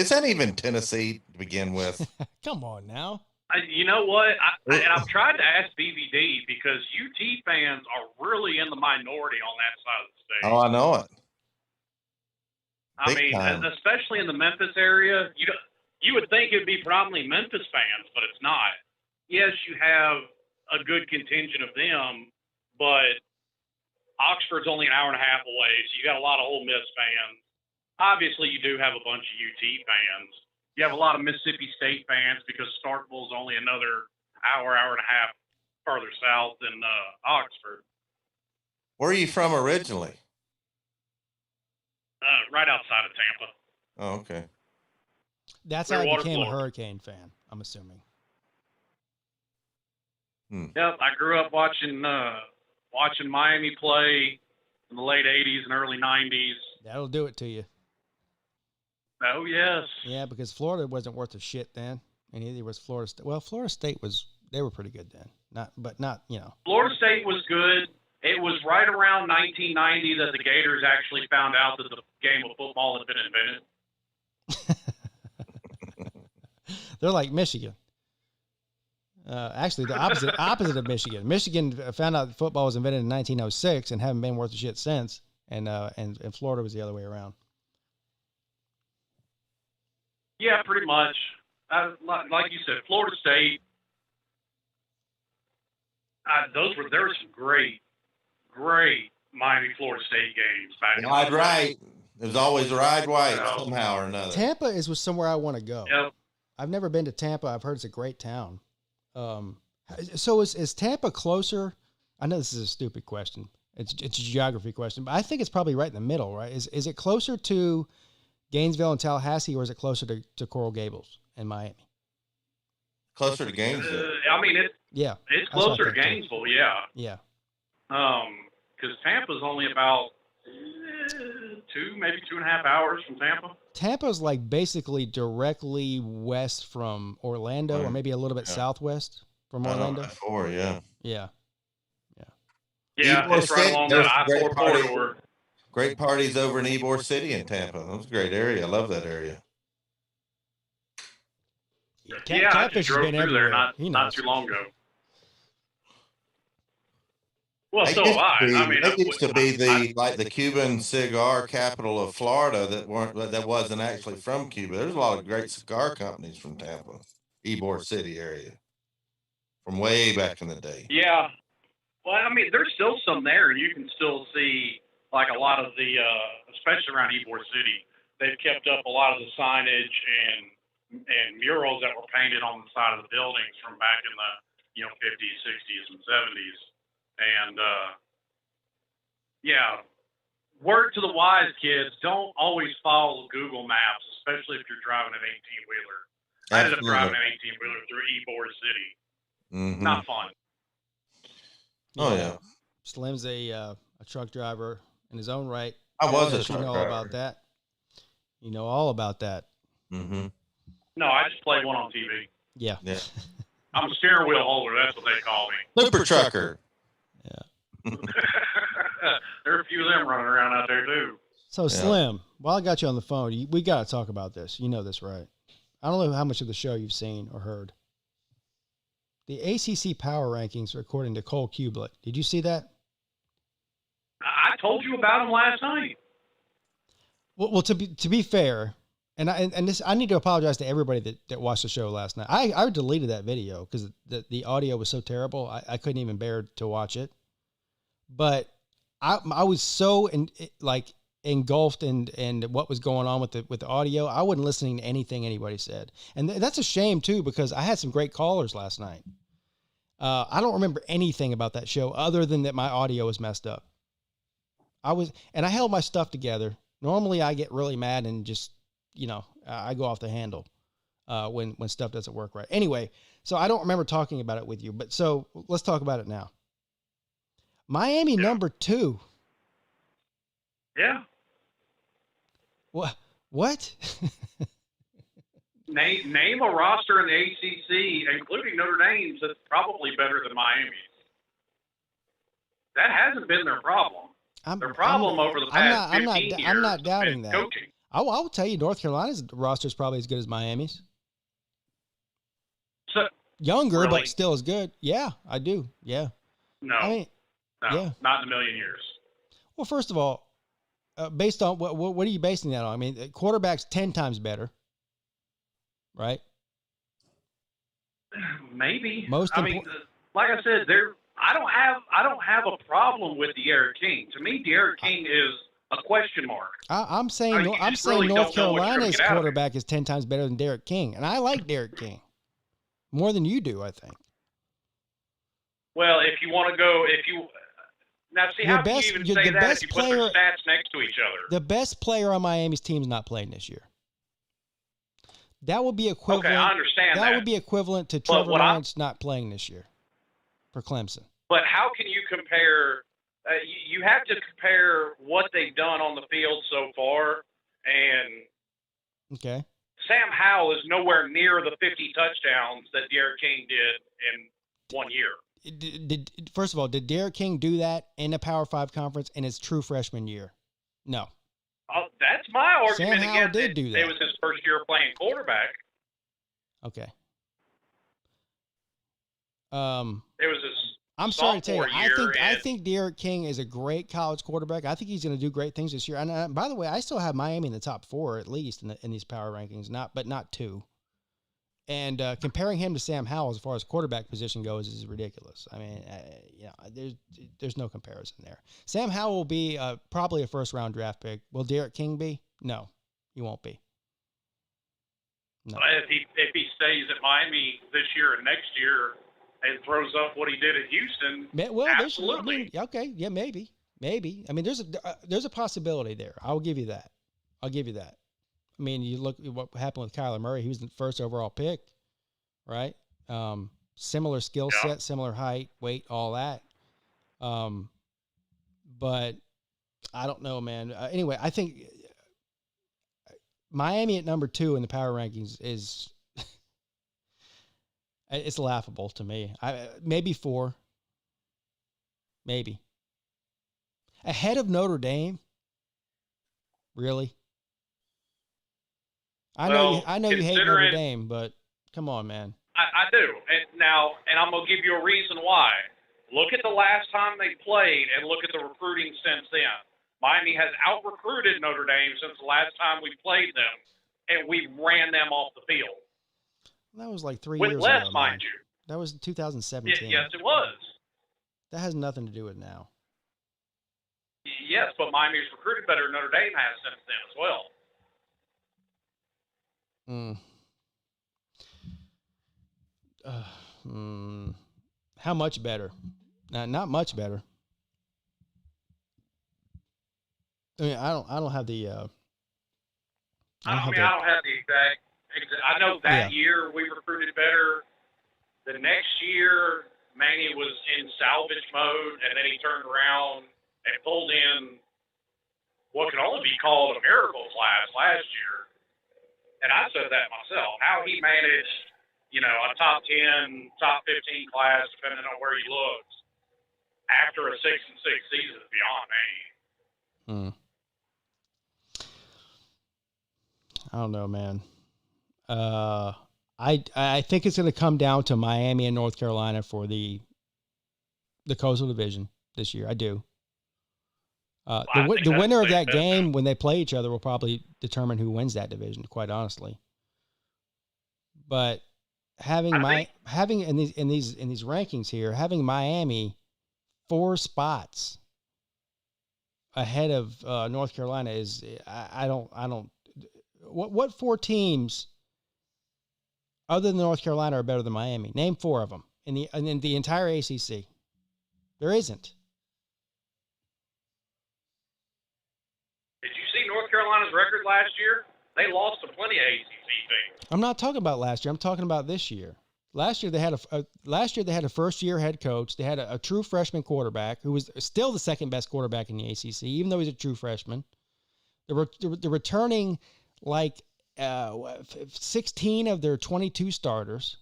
Speaker 6: call
Speaker 2: that even Tennessee to begin with?
Speaker 3: Come on now.
Speaker 6: You know what? I've tried to ask DVD because UT fans are really in the minority on that side of the state.
Speaker 2: Oh, I know it.
Speaker 6: I
Speaker 2: big
Speaker 6: mean,
Speaker 2: time.
Speaker 6: especially in the Memphis area, you would think it would be predominantly Memphis fans, but it's not. Yes, you have a good contingent of them, but Oxford's only an hour and a half away, so you got a lot of Ole Miss fans. Obviously, you do have a bunch of UT fans. You have a lot of Mississippi State fans because Starkville's only another hour and a half further south than Oxford.
Speaker 2: Where are you from originally?
Speaker 6: Right outside of Tampa.
Speaker 2: Oh, okay.
Speaker 3: That's how I
Speaker 6: Clearwater,
Speaker 3: became a
Speaker 6: Florida.
Speaker 3: Hurricane fan, I'm assuming.
Speaker 6: Yep, I grew up watching Miami play in the late 80s and early 90s.
Speaker 3: That'll do it to you.
Speaker 6: Oh, yes.
Speaker 3: Yeah, because Florida wasn't worth a shit then, and neither was Florida State. Well, Florida State they were pretty good then. Not, you know.
Speaker 6: Florida State was good. It was right around 1990 that the Gators actually found out that the game of football had been invented.
Speaker 3: They're like Michigan. Actually, the opposite of Michigan. Michigan found out that football was invented in 1906 and haven't been worth a shit since. And Florida was the other way around.
Speaker 6: Yeah, pretty much. Like you said, Florida State. There were some great Miami Florida State games back in the
Speaker 2: Ride
Speaker 6: day.
Speaker 2: right. There's always a ride right
Speaker 6: No.
Speaker 2: somehow or another.
Speaker 3: Tampa was somewhere I want to go.
Speaker 6: Yep.
Speaker 3: I've never been to Tampa. I've heard it's a great town. So is Tampa closer? I know this is a stupid question. It's a geography question, but I think it's probably right in the middle, right? Is it closer to Gainesville and Tallahassee, or is it closer to Coral Gables and Miami?
Speaker 2: Closer to Gainesville.
Speaker 6: I mean, it's
Speaker 3: Yeah.
Speaker 6: it's
Speaker 3: That's what I
Speaker 6: closer to
Speaker 3: think, too.
Speaker 6: Gainesville, yeah.
Speaker 3: Yeah.
Speaker 6: Because Tampa's only about 2, maybe 2.5 hours from Tampa.
Speaker 3: Tampa's like basically directly west from Orlando, or
Speaker 2: Right.
Speaker 3: maybe a little bit
Speaker 2: Yeah.
Speaker 3: southwest from
Speaker 2: I know,
Speaker 3: Orlando.
Speaker 2: I-4, yeah.
Speaker 3: Yeah.
Speaker 6: Yeah,
Speaker 2: Ybor
Speaker 6: it's right
Speaker 2: City,
Speaker 6: along
Speaker 2: there's
Speaker 6: that
Speaker 2: a great
Speaker 6: I-4
Speaker 2: party.
Speaker 6: corridor.
Speaker 2: Great parties over in Ybor City in Tampa. That was a great area. I love that area.
Speaker 6: Yeah, I just
Speaker 3: Catfish has
Speaker 6: drove
Speaker 3: been
Speaker 6: through
Speaker 3: everywhere.
Speaker 6: there
Speaker 3: He
Speaker 6: not
Speaker 3: knows.
Speaker 6: too long ago. Well,
Speaker 2: They
Speaker 6: so
Speaker 2: used
Speaker 6: have I.
Speaker 2: to be-
Speaker 6: I mean,
Speaker 2: they used to be the Cuban cigar capital of Florida that wasn't actually from Cuba. There's a lot of great cigar companies from Tampa, Ybor City area, from way back in the day.
Speaker 6: yeah. Well, I mean, there's still some there. You can still see, like, a lot of the, especially around Ybor City, they've kept up a lot of the signage and murals that were painted on the side of the buildings from back in the, 50s, 60s, and 70s. And, yeah, word to the wise, kids, don't always follow Google Maps, especially if you're driving an 18-wheeler. I ended up driving an 18-wheeler through Ybor City.
Speaker 2: Mm-hmm.
Speaker 6: Not fun.
Speaker 2: Oh, yeah.
Speaker 3: Slim's a truck driver in his own right.
Speaker 2: I was a
Speaker 3: You
Speaker 2: truck
Speaker 3: know all
Speaker 2: driver.
Speaker 3: about that. You know all about that.
Speaker 2: Mm-hmm.
Speaker 6: No, I just played one on TV.
Speaker 3: Yeah.
Speaker 2: Yeah.
Speaker 6: I'm a steering wheel holder. That's what they call me.
Speaker 2: Super trucker.
Speaker 6: There are a few of them running around out there, too.
Speaker 3: So Slim, while I got you on the phone, we got to talk about this. You know this, right? I don't know how much of the show you've seen or heard. The ACC power rankings are according to Cole Kublet. Did you see that?
Speaker 6: I told you about them last night.
Speaker 3: Well, to be fair, and I need to apologize to everybody that watched the show last night. I deleted that video because the audio was so terrible. I couldn't even bear to watch it. But I was so engulfed in what was going on with the audio. I wasn't listening to anything anybody said, and that's a shame too because I had some great callers last night. I don't remember anything about that show other than that my audio was messed up. I held my stuff together. Normally I get really mad and just, I go off the handle when stuff doesn't work right. Anyway, so I don't remember talking about it with you, but so let's talk about it now. Miami number 2.
Speaker 6: Yeah.
Speaker 3: What?
Speaker 6: Name a roster in the ACC, including Notre Dame's, that's probably better than Miami's. That hasn't been their problem. Their problem over the past 15 years
Speaker 3: I'm not doubting
Speaker 6: has
Speaker 3: that.
Speaker 6: been coaching.
Speaker 3: I will tell you, North Carolina's roster is probably as good as Miami's.
Speaker 6: So,
Speaker 3: Younger,
Speaker 6: really?
Speaker 3: but still as good. Yeah, I do. Yeah.
Speaker 6: No,
Speaker 3: I mean,
Speaker 6: no,
Speaker 3: yeah.
Speaker 6: not in a million years.
Speaker 3: Well, first of all, based on what are you basing that on? I mean, quarterback's 10 times better, right?
Speaker 6: Maybe.
Speaker 3: Most
Speaker 6: I mean, like I said, I don't have a problem with De'Aaron King. To me, De'Aaron King is a question mark.
Speaker 3: I'm saying
Speaker 6: I mean, you
Speaker 3: I'm
Speaker 6: just
Speaker 3: saying
Speaker 6: really
Speaker 3: North
Speaker 6: don't know what you're gonna
Speaker 3: Carolina's
Speaker 6: get out of it.
Speaker 3: quarterback is 10 times better than Derek King, and I like Derek King more than you do. I think.
Speaker 6: Well, if you want to go, now see
Speaker 3: Your
Speaker 6: how
Speaker 3: best-
Speaker 6: can you even
Speaker 3: your-
Speaker 6: say
Speaker 3: the
Speaker 6: that
Speaker 3: best
Speaker 6: if you put
Speaker 3: player-
Speaker 6: their stats next to each other?
Speaker 3: The best player on Miami's team is not playing this year. That would be equivalent.
Speaker 6: Okay, I understand that.
Speaker 3: That would be equivalent to
Speaker 6: But
Speaker 3: Trevor
Speaker 6: what I'm-
Speaker 3: Lawrence not playing this year for Clemson.
Speaker 6: But how can you compare? You have to compare what they've done on the field so far, and
Speaker 3: Okay.
Speaker 6: Sam Howell is nowhere near the 50 touchdowns that Derek King did in 1 year.
Speaker 3: First of all, did Derek King do that in a Power 5 conference in his true freshman year? No.
Speaker 6: That's my argument
Speaker 3: Sam Howell
Speaker 6: against
Speaker 3: did
Speaker 6: it.
Speaker 3: do that.
Speaker 6: It was his first year playing quarterback.
Speaker 3: Okay.
Speaker 6: It was his
Speaker 3: I'm sorry to tell you,
Speaker 6: sophomore year,
Speaker 3: I
Speaker 6: and-
Speaker 3: think Derek King is a great college quarterback. I think he's going to do great things this year. And by the way, I still have Miami in the top 4 at least in these power rankings, but not 2. And comparing him to Sam Howell as far as quarterback position goes is ridiculous. I mean, there's no comparison there. Sam Howell will be probably a first-round draft pick. Will Derek King be? No, he won't be. No.
Speaker 6: If he stays at Miami this year and next year and throws up what he did at Houston,
Speaker 3: Well,
Speaker 6: absolutely.
Speaker 3: Okay, yeah, maybe. I mean, there's a possibility there. I'll give you that. I mean, you look at what happened with Kyler Murray. He was the first overall pick, right? Similar skill set, similar height, weight, all that. But I don't know, man. Anyway, I think Miami at number 2 in the power rankings is it's laughable to me. Maybe 4, maybe ahead of Notre Dame. Really? I know you hate Notre Dame, but Come on, man.
Speaker 6: I do. And I'm going to give you a reason why. Look at the last time they played and look at the recruiting since then. Miami has out-recruited Notre Dame since the last time we played them, and we ran them off the field.
Speaker 3: That was like 3
Speaker 6: With
Speaker 3: years
Speaker 6: less,
Speaker 3: ago.
Speaker 6: mind you.
Speaker 3: That was 2017.
Speaker 6: Yes, it was.
Speaker 3: That has nothing to do with now.
Speaker 6: Yes, but Miami's recruited better than Notre Dame has since then as well.
Speaker 3: How much better? Not much better. I mean, I don't have the.
Speaker 6: I don't have the exact. I know that year we recruited better. The next year, Manny was in salvage mode, and then he turned around and pulled in what can only be called a miracle class last year. And I said that myself. How he managed, a top 10, top 15 class, depending on where he looks, after a 6-6 season is beyond me.
Speaker 3: I don't know, man. I think it's going to come down to Miami and North Carolina for the Coastal Division this year. I do. The winner of that game when they play each other will probably determine who wins that division, quite honestly. But having in these rankings here, having Miami 4 spots ahead of North Carolina is I don't. What 4 teams other than North Carolina are better than Miami? Name 4 of them in the entire ACC. There isn't.
Speaker 6: Did you see North Carolina's record last year? They lost to plenty of ACC teams.
Speaker 3: I'm not talking about last year. I'm talking about this year. Last year they had a first-year head coach. They had a true freshman quarterback who was still the second best quarterback in the ACC, even though he's a true freshman. They're returning like 16 of their 22 starters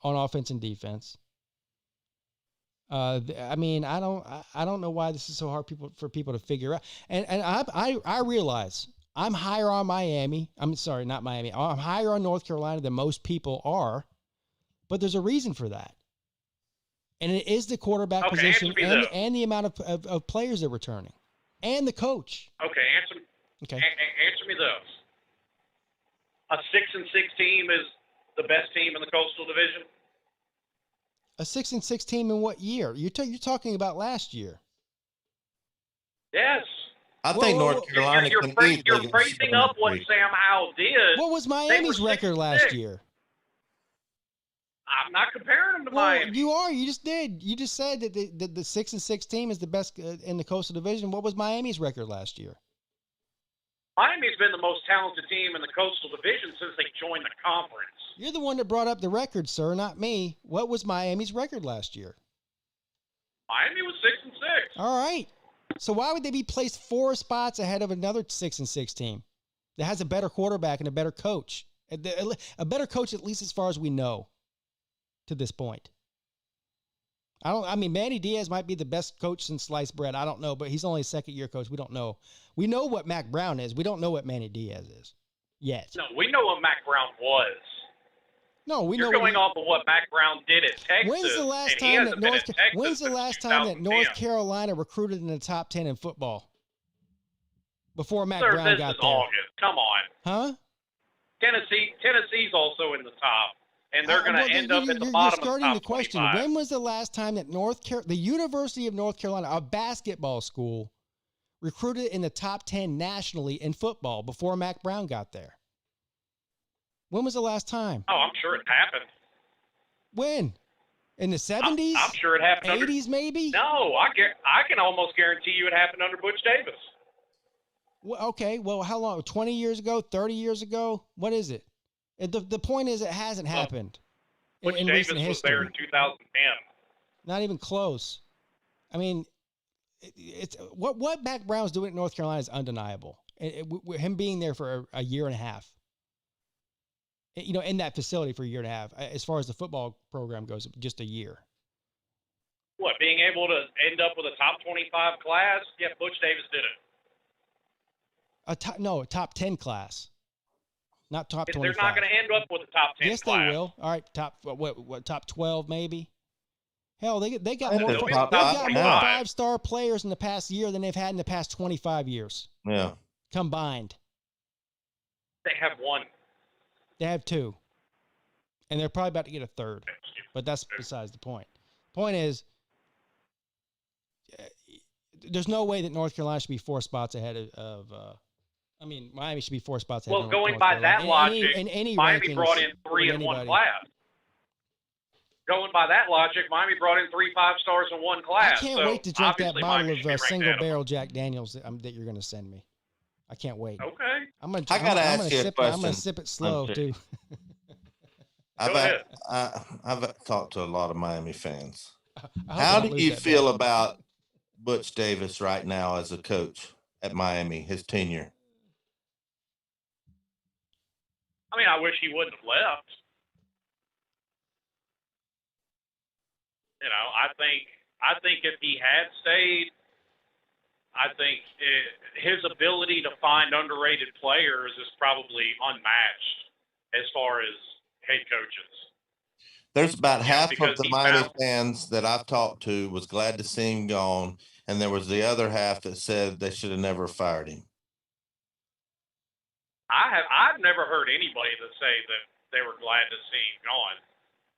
Speaker 3: on offense and defense. I mean, I don't know why this is so hard for people to figure out. And I realize I'm higher on Miami. I'm sorry, not Miami. I'm higher on North Carolina than most people are, but there's a reason for that. And it is the quarterback position and the amount of players they're returning and the coach.
Speaker 6: Okay, answer me this. A 6-6 team is the best team in the Coastal Division?
Speaker 3: A 6-6 team in what year? You're talking about last year.
Speaker 6: Yes.
Speaker 2: I think North Carolina
Speaker 6: you're praising up what Sam Howell did.
Speaker 3: What was Miami's record last year?
Speaker 6: I'm not comparing them to Miami.
Speaker 3: You are. You just did. You just said that the 6-6 team is the best in the Coastal Division. What was Miami's record last year?
Speaker 6: Miami's been the most talented team in the Coastal Division since they joined the conference.
Speaker 3: You're the one that brought up the record, sir, not me. What was Miami's record last year?
Speaker 6: Miami was 6-6.
Speaker 3: All right. So why would they be placed 4 spots ahead of another 6-6 team that has a better quarterback and a better coach? A better coach, at least as far as we know to this point. I mean, Manny Diaz might be the best coach since sliced bread. I don't know, but he's only a second-year coach. We don't know. We know what Mac Brown is. We don't know what Manny Diaz is yet.
Speaker 6: No, we know what Mac Brown was.
Speaker 3: No, we
Speaker 6: You're
Speaker 3: know.
Speaker 6: You're going off of what Mac Brown did at Texas.
Speaker 3: When's the last time that North Carolina recruited in the top 10 in football? Before Mac Brown got there.
Speaker 6: This is August. Come on.
Speaker 3: Huh?
Speaker 6: Tennessee's also in the top. And they're going to end up at the bottom of the top 25. You're starting the question.
Speaker 3: When was the last time that the University of North Carolina, a basketball school, recruited in the top 10 nationally in football before Mac Brown got there? When was the last time?
Speaker 6: Oh, I'm sure it happened.
Speaker 3: When? In the 70s?
Speaker 6: I'm sure it happened.
Speaker 3: 80s maybe?
Speaker 6: No, I can almost guarantee you it happened under Butch Davis.
Speaker 3: Well, okay, well, how long? 20 years ago? 30 years ago? What is it? The point is, it hasn't happened
Speaker 6: in recent history. Was there in 2010.
Speaker 3: Not even close. I mean, it's what Mac Brown's doing at North Carolina is undeniable. Him being there for a year and a half, in that facility for a year and a half, as far as the football program goes, just a year.
Speaker 6: What, being able to end up with a top 25 class? Yeah, Butch Davis did it.
Speaker 3: A top 10 class. Not top
Speaker 6: They're
Speaker 3: 25.
Speaker 6: not going to end up with a top 10
Speaker 3: Yes,
Speaker 6: class.
Speaker 3: they will. All right, top 12 maybe. Hell, they got
Speaker 2: I
Speaker 3: more.
Speaker 2: think
Speaker 3: They've
Speaker 2: they're top
Speaker 3: got
Speaker 2: five
Speaker 3: more
Speaker 2: now.
Speaker 3: 5-star players in the past year than they've had in the past 25 years
Speaker 2: Yeah.
Speaker 3: combined.
Speaker 6: They have one.
Speaker 3: They have 2, and they're probably about to get a 3rd. But that's besides the point. Point is, there's no way that North Carolina should be 4 spots ahead of. Miami should be 4 spots ahead.
Speaker 6: Well,
Speaker 3: of
Speaker 6: going
Speaker 3: North
Speaker 6: by
Speaker 3: Carolina.
Speaker 6: that logic,
Speaker 3: in any
Speaker 6: Miami
Speaker 3: rankings
Speaker 6: brought in 3
Speaker 3: of
Speaker 6: in one
Speaker 3: anybody.
Speaker 6: class. Going by that logic, Miami brought in 3 5-stars in one class.
Speaker 3: I can't
Speaker 6: so
Speaker 3: wait to drink that
Speaker 6: obviously
Speaker 3: bottle
Speaker 6: Miami should be
Speaker 3: of
Speaker 6: ranked
Speaker 3: single
Speaker 6: ahead of them.
Speaker 3: barrel Jack Daniels that you're going to send me. I can't wait.
Speaker 6: Okay.
Speaker 3: I'm gonna.
Speaker 2: I gotta ask you a
Speaker 3: sip. I'm gonna
Speaker 2: question.
Speaker 3: sip it slow
Speaker 2: Okay.
Speaker 3: too.
Speaker 2: I've talked to a lot of Miami fans.
Speaker 3: I hope
Speaker 2: How
Speaker 3: I don't
Speaker 2: do
Speaker 3: lose
Speaker 2: you
Speaker 3: that
Speaker 2: feel
Speaker 3: bet.
Speaker 2: about Butch Davis right now as a coach at Miami, his tenure?
Speaker 6: I mean, I wish he wouldn't have left. I think if he had stayed, I think his ability to find underrated players is probably unmatched as far as head coaches.
Speaker 2: There's about half of
Speaker 6: because
Speaker 2: the
Speaker 6: he
Speaker 2: Miami
Speaker 6: found-
Speaker 2: fans that I've talked to was glad to see him gone, and there was the other half that said they should have never fired him.
Speaker 6: I've never heard anybody that say that they were glad to see him gone.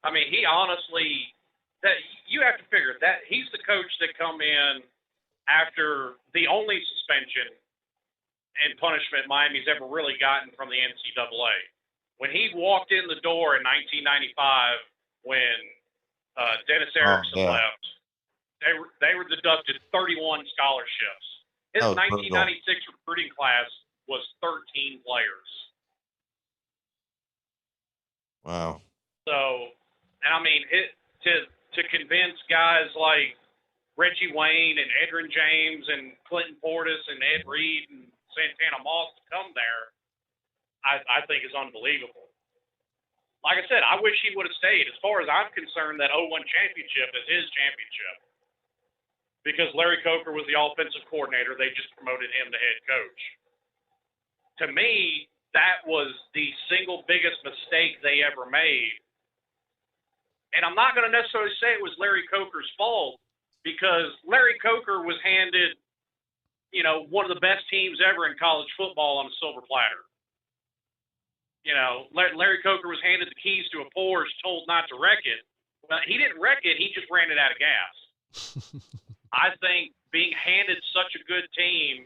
Speaker 6: I mean, he honestly, that you have to figure that he's the coach that come in after the only suspension and punishment Miami's ever really gotten from the NCAA. When he walked in the door in 1995, when Dennis Erickson left, they were deducted 31 scholarships. His 1996 recruiting class was 13 players.
Speaker 2: Wow.
Speaker 6: So, and I mean, to convince guys like Reggie Wayne and Edrin James and Clinton Portis and Ed Reed and Santana Moss to come there, I think is unbelievable. Like I said, I wish he would have stayed. As far as I'm concerned, that 0-1 championship is his championship. Because Larry Coker was the offensive coordinator. They just promoted him to head coach. To me, that was the single biggest mistake they ever made. And I'm not going to necessarily say it was Larry Coker's fault, because Larry Coker was handed, one of the best teams ever in college football on a silver platter. Larry Coker was handed the keys to a Porsche, told not to wreck it. Well, he didn't wreck it. He just ran it out of gas. I think being handed such a good team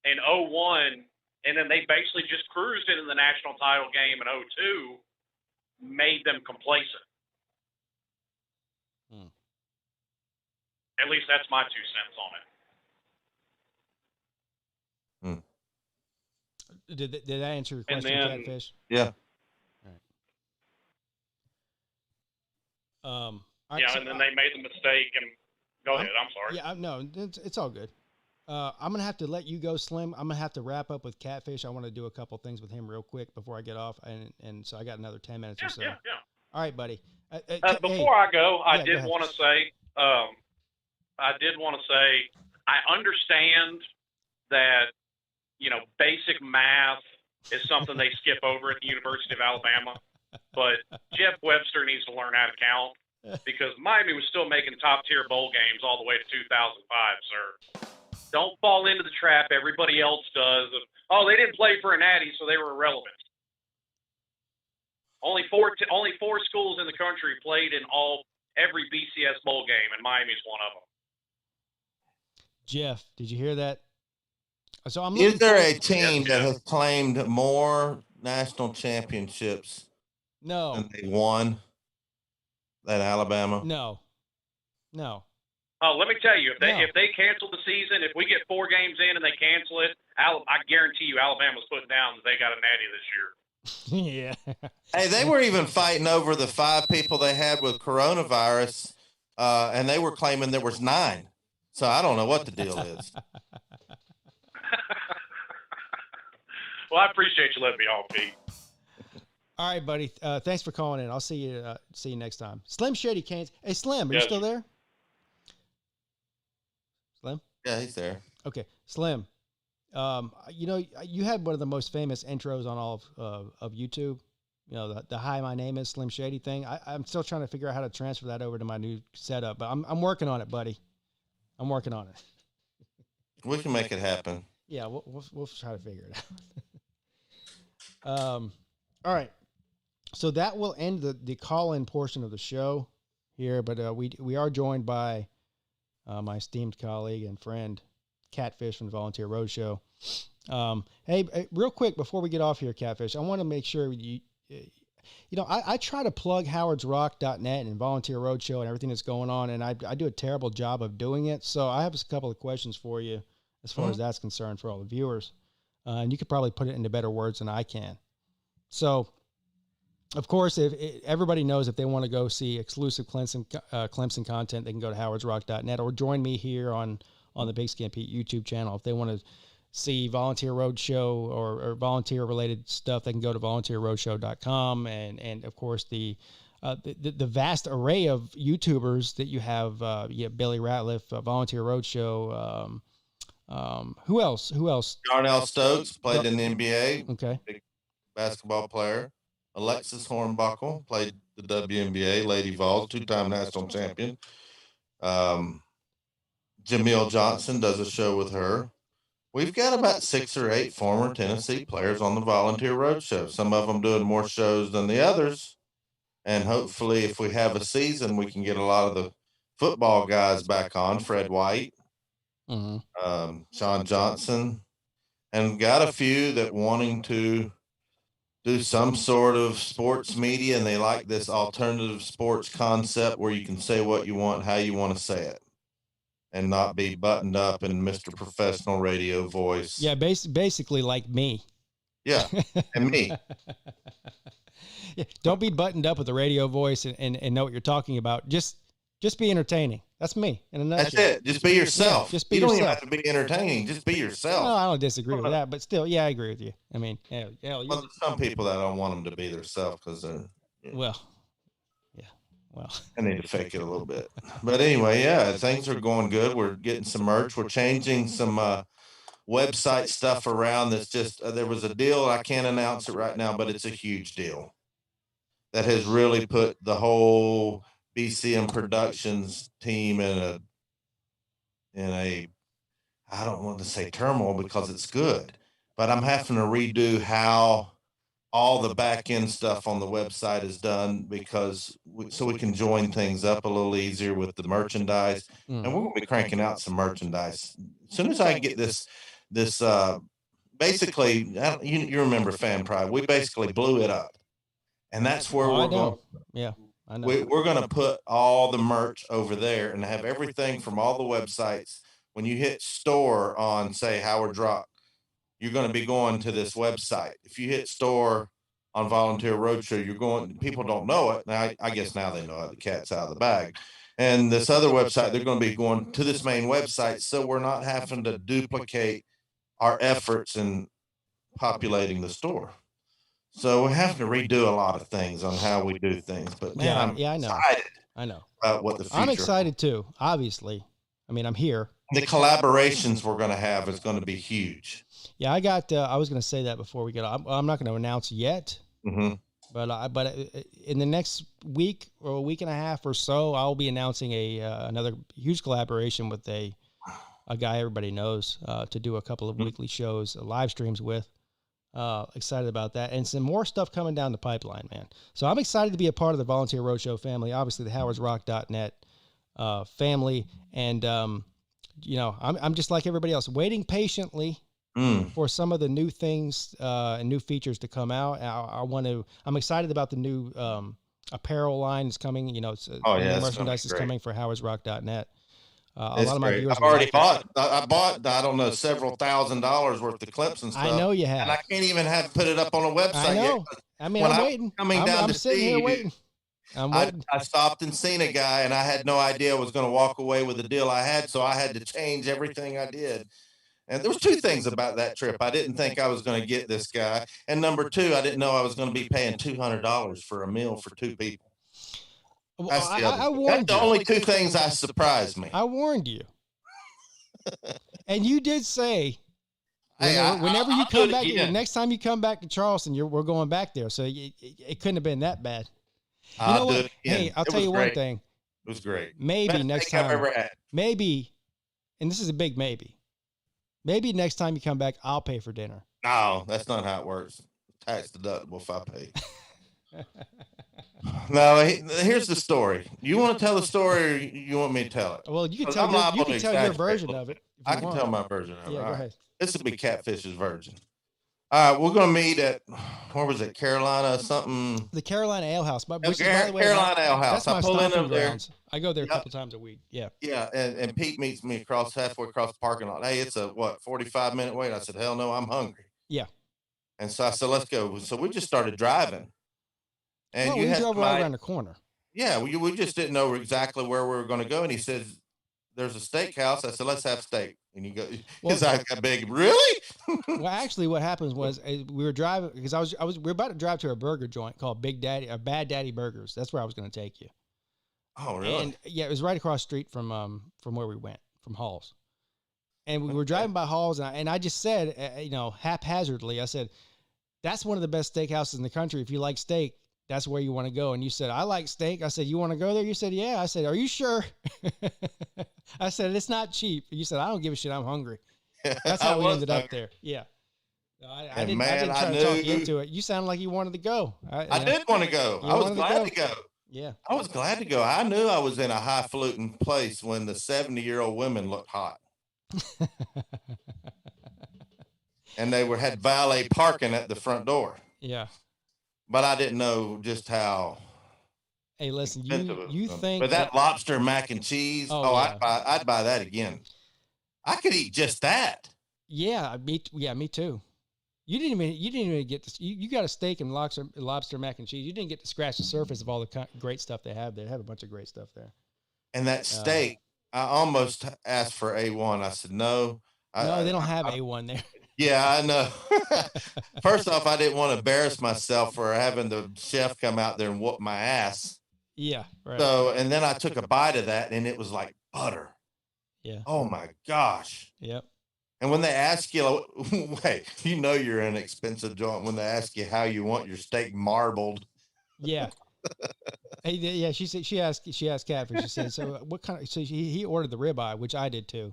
Speaker 6: in 0-1, and then they basically just cruised into the national title game in 0-2, made them complacent. At least that's my 2 cents on it.
Speaker 3: Did that answer your
Speaker 6: And
Speaker 3: question,
Speaker 6: then-
Speaker 3: Catfish?
Speaker 2: Yeah.
Speaker 3: All right,
Speaker 6: And then they made the mistake. And go ahead. I'm sorry.
Speaker 3: Yeah, no, it's all good. I'm gonna have to let you go, Slim. I'm gonna have to wrap up with Catfish. I want to do a couple things with him real quick before I get off, and so I got another 10 minutes or so.
Speaker 6: Yeah.
Speaker 3: All right, buddy.
Speaker 6: Before I go, I
Speaker 3: go
Speaker 6: did
Speaker 3: ahead.
Speaker 6: want to say, I understand that, basic math is something they skip over at the University of Alabama, but Jeff Webster needs to learn how to count, because Miami was still making top-tier bowl games all the way to 2005, sir. Don't fall into the trap everybody else does of, they didn't play for a natty, so they were irrelevant. Only four schools in the country played in every BCS bowl game, and Miami's one of them.
Speaker 3: Jeff, did you hear that? So I'm.
Speaker 2: Is
Speaker 3: looking
Speaker 2: there
Speaker 3: forward-
Speaker 2: a team that has claimed more national championships
Speaker 3: No.
Speaker 2: than they won than Alabama?
Speaker 3: No.
Speaker 6: Oh, let me tell you,
Speaker 3: No.
Speaker 6: if they cancel the season, if we get 4 games in and they cancel it, I guarantee you Alabama's putting down that they got a natty this year.
Speaker 3: Yeah.
Speaker 2: Hey, they were even fighting over the 5 people they had with coronavirus, and they were claiming there was 9. So I don't know what the deal is.
Speaker 6: Well, I appreciate you letting me off, Pete.
Speaker 3: All right, buddy. Thanks for calling in. I'll see you next time. Slim Shady Canes. Hey, Slim, are you
Speaker 6: Yes.
Speaker 3: still there? Slim?
Speaker 2: Yeah, he's there.
Speaker 3: Okay, Slim. You had one of the most famous intros on all of YouTube. You know, the "Hi, my name is Slim Shady" thing. I'm still trying to figure out how to transfer that over to my new setup, but I'm working on it, buddy. I'm working on it.
Speaker 2: We can make it happen.
Speaker 3: Yeah, we'll try to figure it out. All right. So that will end the call-in portion of the show here, but we are joined by my esteemed colleague and friend, Catfish from the Volunteer Roadshow. Hey, real quick before we get off here, Catfish, I want to make sure I try to plug howardsrock.net and Volunteer Roadshow and everything that's going on, and I do a terrible job of doing it. So I have a couple of questions for you as far as that's concerned for all the viewers. And you could probably put it into better words than I can. So, of course, if everybody knows if they want to go see exclusive Clemson content, they can go to howardsrock.net or join me here on the Big Skin Pete YouTube channel. If they want to see Volunteer Roadshow or volunteer-related stuff, they can go to volunteerroadshow.com. And of course, the vast array of YouTubers that you have, Billy Ratliff, Volunteer Roadshow. Who else?
Speaker 2: Darnell Stokes played in the NBA.
Speaker 3: Okay.
Speaker 2: Big basketball player. Alexis Hornbuckle played the WNBA, Lady Vols, 2-time national champion. Jamil Johnson does a show with her. We've got about 6 or 8 former Tennessee players on the Volunteer Roadshow. Some of them doing more shows than the others. And hopefully, if we have a season, we can get a lot of the football guys back on. Fred White, Sean Johnson, and got a few that wanting to do some sort of sports media, and they like this alternative sports concept where you can say what you want, how you want to say it, and not be buttoned up in Mr. Professional radio voice.
Speaker 3: Yeah, basically like me.
Speaker 2: Yeah, and me.
Speaker 3: Yeah, don't be buttoned up with a radio voice and know what you're talking about. Just be entertaining. That's me in a nutshell.
Speaker 2: That's it. Just be yourself.
Speaker 3: Yeah, just be
Speaker 2: you
Speaker 3: yourself.
Speaker 2: don't even have to be entertaining. Just be yourself.
Speaker 3: No, I don't disagree with that, but still, yeah, I agree with you. I mean,
Speaker 2: well, there's some people that don't want them to be themselves because they're I need to fake it a little bit. But anyway, yeah, things are going good. We're getting some merch. We're changing some website stuff around. That's just there was a deal. I can't announce it right now, but it's a huge deal that has really put the whole BCM Productions team in a I don't want to say turmoil because it's good, but I'm having to redo how all the back end stuff on the website is done because so we can join things up a little easier with the merchandise. And we're going to be cranking out some merchandise as soon as I get this basically, you remember Fan Pride. We basically blew it up, and that's where we're going.
Speaker 3: Yeah. I know.
Speaker 2: We're going to put all the merch over there and have everything from all the websites. When you hit store on, say, Howard Rock, you're going to be going to this website. If you hit store on Volunteer Roadshow, people don't know it. Now, I guess now they know it. The cat's out of the bag. And this other website, they're going to be going to this main website. So we're not having to duplicate our efforts in populating the store. So we have to redo a lot of things on how we do things. But man, I'm excited.
Speaker 3: I know
Speaker 2: about what the future.
Speaker 3: I'm excited too. Obviously, I mean, I'm here.
Speaker 2: The collaborations we're going to have is going to be huge.
Speaker 3: Yeah, I got. I was going to say that before we get. I'm not going to announce yet. But in the next week or a week and a half or so, I'll be announcing another huge collaboration with a guy everybody knows to do a couple of weekly shows, live streams with. Excited about that, and some more stuff coming down the pipeline, man. So I'm excited to be a part of the Volunteer Roadshow family. Obviously, the howardsrock.net family, and I'm just like everybody else, waiting patiently for some of the new things and new features to come out. I'm excited about the new apparel line is coming. Merchandise is coming for howardsrock.net. A lot of my viewers.
Speaker 2: I've already bought. I bought. I don't know, several $1,000s worth of Clemson stuff.
Speaker 3: I know you have,
Speaker 2: and I can't even put it up on a website.
Speaker 3: I know.
Speaker 2: Yet.
Speaker 3: I mean, I'm waiting. I'm sitting here waiting.
Speaker 2: I stopped and seen a guy, and I had no idea I was going to walk away with the deal I had, so I had to change everything I did. And there was 2 things about that trip. I didn't think I was going to get this guy, and number 2, I didn't know I was going to be paying $200 for a meal for 2 people. That's the only 2 things that surprised me.
Speaker 3: I warned you. And you did say Whenever you
Speaker 2: I'll do
Speaker 3: come
Speaker 2: it
Speaker 3: back,
Speaker 2: again.
Speaker 3: next time you come back to Charleston, we're going back there. So it couldn't have been that bad. You know
Speaker 2: I'll do
Speaker 3: what?
Speaker 2: it again.
Speaker 3: Hey, I'll
Speaker 2: It
Speaker 3: tell
Speaker 2: was
Speaker 3: you
Speaker 2: great.
Speaker 3: one thing.
Speaker 2: It was great.
Speaker 3: Maybe
Speaker 2: Best
Speaker 3: next
Speaker 2: steak I've
Speaker 3: time,
Speaker 2: ever had.
Speaker 3: maybe, and this is a big maybe. Maybe next time you come back, I'll pay for dinner.
Speaker 2: No, that's not how it works. Tax deductible if I pay. No, here's the story. You want to tell the story, or you want me to tell it?
Speaker 3: Well, you can
Speaker 2: 'Cause
Speaker 3: tell
Speaker 2: I'm liable
Speaker 3: you
Speaker 2: to
Speaker 3: can tell your
Speaker 2: exaggerate
Speaker 3: version
Speaker 2: a
Speaker 3: of
Speaker 2: little
Speaker 3: it. If
Speaker 2: I
Speaker 3: you
Speaker 2: can
Speaker 3: want.
Speaker 2: tell my version of it.
Speaker 3: Yeah,
Speaker 2: All
Speaker 3: go
Speaker 2: right.
Speaker 3: ahead.
Speaker 2: This will be Catfish's version. All right, we're going to meet at, where was it, Carolina something?
Speaker 3: The Carolina Ale House, which is, by the way,
Speaker 2: Carolina Ale House.
Speaker 3: that's my
Speaker 2: I pull in
Speaker 3: stomping
Speaker 2: up there.
Speaker 3: grounds. I go there a
Speaker 2: Yep.
Speaker 3: couple times a week. Yeah.
Speaker 2: Yeah, and Pete meets me halfway across the parking lot. Hey, it's a 45-minute wait. I said, hell no, I'm hungry.
Speaker 3: Yeah.
Speaker 2: And so I said, let's go. So we just started driving. And
Speaker 3: Well,
Speaker 2: you
Speaker 3: we
Speaker 2: had
Speaker 3: drove
Speaker 2: somebody-
Speaker 3: right around the corner.
Speaker 2: Yeah, we just didn't know exactly where we were going to go. And he says, there's a steakhouse. I said, let's have steak. And you go, his eyes got big. Really?
Speaker 3: Well, actually, what happens was we were driving because we were about to drive to a burger joint called Bad Daddy Burgers. That's where I was going to take you.
Speaker 2: Oh, really?
Speaker 3: And yeah, it was right across the street from where we went, from Halls. And we were driving by Halls, and I just said, haphazardly, I said, that's one of the best steakhouses in the country. If you like steak, that's where you want to go. And you said, I like steak. I said, you want to go there? You said, yeah. I said, are you sure? I said, it's not cheap. You said, I don't give a shit. I'm hungry. That's how we ended up there. Yeah. I didn't try to talk you into it. You sounded like you wanted to go.
Speaker 2: I did want to go. I was glad to go.
Speaker 3: Yeah.
Speaker 2: I was glad to go. I knew I was in a highfalutin place when the 70-year-old women looked hot. And they had valet parking at the front door.
Speaker 3: Yeah.
Speaker 2: But I didn't know just how.
Speaker 3: Hey, listen,
Speaker 2: expensive
Speaker 3: you
Speaker 2: it was.
Speaker 3: think
Speaker 2: But that lobster mac and cheese,
Speaker 3: yeah.
Speaker 2: I'd buy that again. I could eat just that.
Speaker 3: Yeah, me too. You didn't even get to, you got a steak and lobster mac and cheese. You didn't get to scratch the surface of all the great stuff they have there. They have a bunch of great stuff there.
Speaker 2: And that steak, I almost asked for A1. I said, no.
Speaker 3: No, they don't have A1 there.
Speaker 2: Yeah, I know. First off, I didn't want to embarrass myself for having the chef come out there and whoop my ass.
Speaker 3: Yeah, right.
Speaker 2: So, and then I took a bite of that, and it was like butter.
Speaker 3: Yeah.
Speaker 2: Oh, my gosh.
Speaker 3: Yep.
Speaker 2: And when they ask you, wait, you're in an expensive joint when they ask you how you want your steak marbled.
Speaker 3: Yeah. Hey, yeah, she asked Catfish. She said, so what kind of, so he ordered the ribeye, which I did too.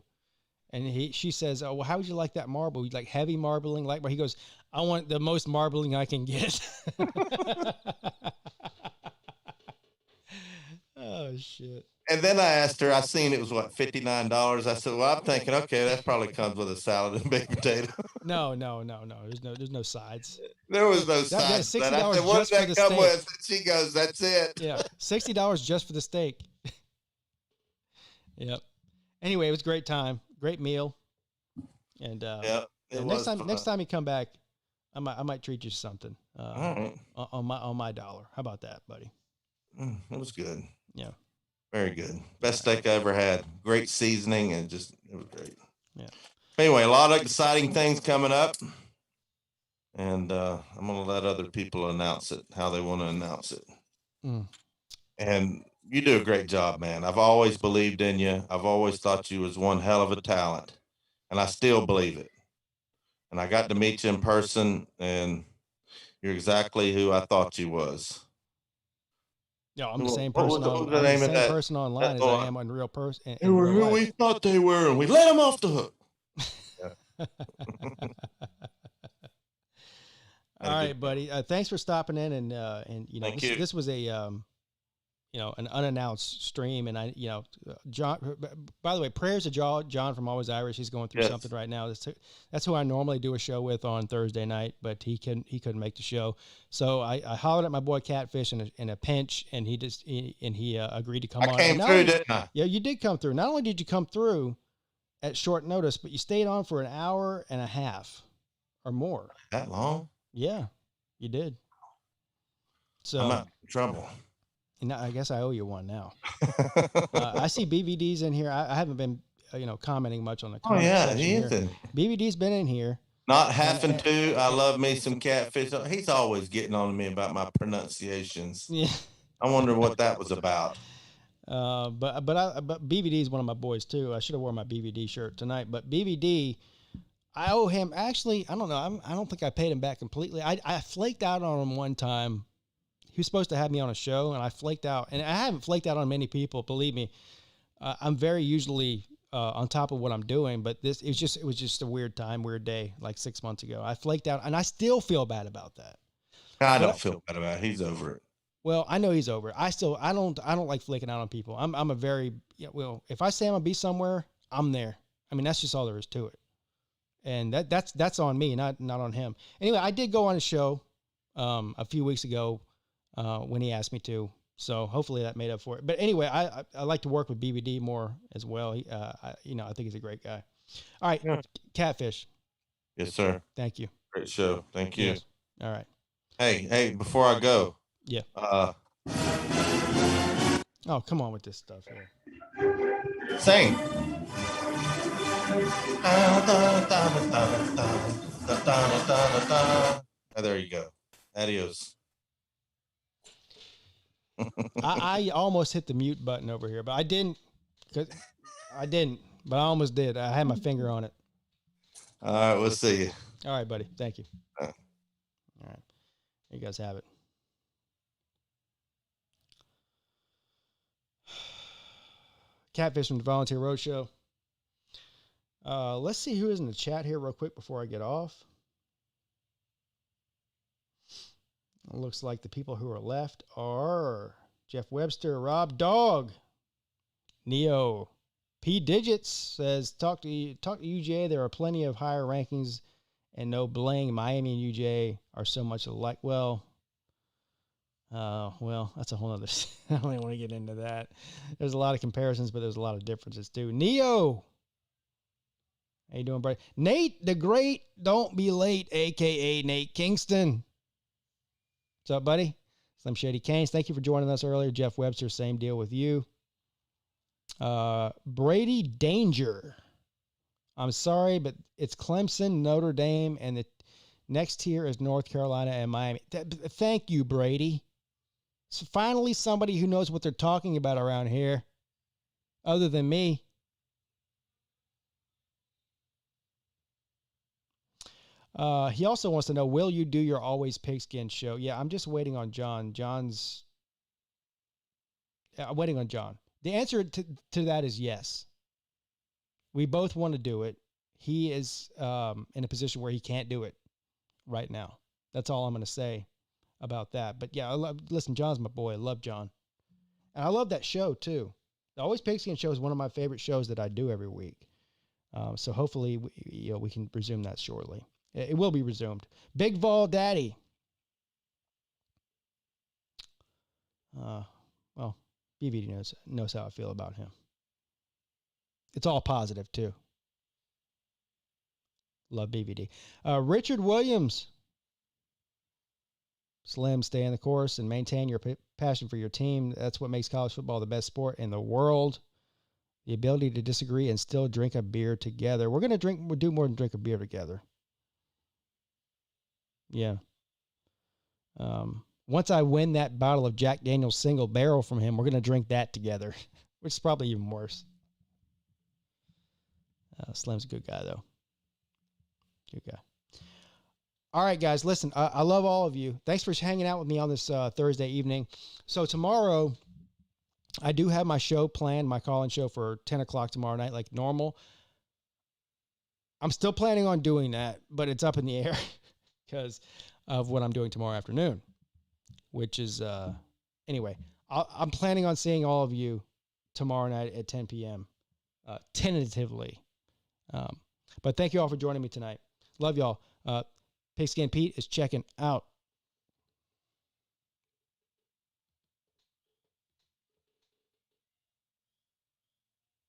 Speaker 3: And she says, oh, well, how would you like that marble? You like heavy marbling? He goes, I want the most marbling I can get. Oh, shit.
Speaker 2: And then I asked her, I seen it was $59. I said, well, I'm thinking, okay, that probably comes with a salad and baked potato.
Speaker 3: No. There's no sides.
Speaker 2: There was no
Speaker 3: That's
Speaker 2: sides.
Speaker 3: $60
Speaker 2: I said, what
Speaker 3: just
Speaker 2: did
Speaker 3: for
Speaker 2: that
Speaker 3: the
Speaker 2: come
Speaker 3: steak.
Speaker 2: with? And she goes, that's it.
Speaker 3: Yeah. $60 just for the steak. Yep. Anyway, it was a great time. Great meal. And next time you come back, I might treat you to something on my dollar. How about that, buddy?
Speaker 2: It was good.
Speaker 3: Yeah.
Speaker 2: Very good. Best steak I ever had. Great seasoning and it was great.
Speaker 3: Yeah.
Speaker 2: Anyway, a lot of exciting things coming up. And I'm going to let other people announce it, how they want to announce it. And you do a great job, man. I've always believed in you. I've always thought you was one hell of a talent. And I still believe it. And I got to meet you in person, and you're exactly who I thought you was.
Speaker 3: Yeah, I'm the same person. I'm the same person online as I am on real person.
Speaker 2: They were who we thought they were, and we let them off the hook.
Speaker 3: All right, buddy. Thanks for stopping in, and this was a an unannounced stream, and John. By the way, prayers to John from Always Irish. He's going through something right now. That's who I normally do a show with on Thursday night, but he couldn't make the show. So I hollered at my boy Catfish in a pinch, and he agreed to come on.
Speaker 2: I came through, didn't I?
Speaker 3: Yeah, you did come through. Not only did you come through at short notice, but you stayed on for an hour and a half or more.
Speaker 2: That long?
Speaker 3: Yeah, you did. So
Speaker 2: I'm out in trouble.
Speaker 3: And I guess I owe you one now. I see BVD's in here. I haven't been, commenting much on the comment section
Speaker 2: he is in.
Speaker 3: BVD's been in here.
Speaker 2: Not having to. I love me some Catfish. He's always getting on to me about my pronunciations.
Speaker 3: Yeah.
Speaker 2: I wonder what that was about.
Speaker 3: But BVD is one of my boys too. I should have worn my BVD shirt tonight. But BVD, I owe him. Actually, I don't know. I don't think I paid him back completely. I flaked out on him one time. He was supposed to have me on a show, and I flaked out. And I haven't flaked out on many people. Believe me, I'm very usually on top of what I'm doing. But it was just a weird time, weird day, like 6 months ago. I flaked out, and I still feel bad about that.
Speaker 2: I don't feel bad about it. He's over it.
Speaker 3: Well, I know he's over it. I don't like flaking out on people. I'm a very, if I say I'm gonna be somewhere, I'm there. I mean, that's just all there is to it. And that's on me, not on him. Anyway, I did go on a show a few weeks ago when he asked me to. So hopefully that made up for it. But anyway, I like to work with BBD more as well. I think he's a great guy. All right, yeah. Catfish.
Speaker 2: Yes, sir.
Speaker 3: Thank you.
Speaker 2: Great show. Thank you.
Speaker 3: Yes. All right.
Speaker 2: Hey, before I go.
Speaker 3: Yeah. Oh, come on with this stuff here.
Speaker 2: Sing. Oh, there you go. Adios.
Speaker 3: I almost hit the mute button over here, but I didn't. But I almost did. I had my finger on it.
Speaker 2: All right, we'll see you.
Speaker 3: All right, buddy. Thank you. All right. You guys have it. Catfish from the Volunteer Roadshow. Let's see who is in the chat here real quick before I get off. It looks like the people who are left are Jeff Webster, Rob Dog, Neo, P Digits says, talk to UJ. There are plenty of higher rankings and no bling. Miami and UJ are so much alike. Well, that's a whole other. I don't even want to get into that. There's a lot of comparisons, but there's a lot of differences too. Neo, how you doing, buddy? Nate the Great, don't be late, aka Nate Kingston. What's up, buddy? Slim Shady Canes, thank you for joining us earlier. Jeff Webster, same deal with you. Brady Danger. I'm sorry, but it's Clemson, Notre Dame, and the next tier is North Carolina and Miami. Thank you, Brady. So finally, somebody who knows what they're talking about around here, other than me. He also wants to know, will you do your Always Pigskin show? Yeah, I'm just waiting on John. I'm waiting on John. The answer to that is yes. We both want to do it. He is in a position where he can't do it right now. That's all I'm going to say about that. But yeah, listen, John's my boy. I love John. And I love that show too. The Always Pigskin show is one of my favorite shows that I do every week. So hopefully we can resume that shortly. It will be resumed. Big Vol Daddy. Well, BVD knows how I feel about him. It's all positive too. Love BVD. Richard Williams. Slim, stay in the course and maintain your passion for your team. That's what makes college football the best sport in the world. The ability to disagree and still drink a beer together. We'll do more than drink a beer together. Yeah. Once I win that bottle of Jack Daniel's single barrel from him, we're going to drink that together, which is probably even worse. Slim's a good guy, though. Good guy. All right, guys, listen, I love all of you. Thanks for hanging out with me on this Thursday evening. So tomorrow, I do have my show planned, my call-in show for 10 o'clock tomorrow night, like normal. I'm still planning on doing that, but it's up in the air because of what I'm doing tomorrow afternoon, which is, anyway, I'm planning on seeing all of you tomorrow night at 10 p.m., tentatively. But thank you all for joining me tonight. Love y'all. Pigskin Pete is checking out.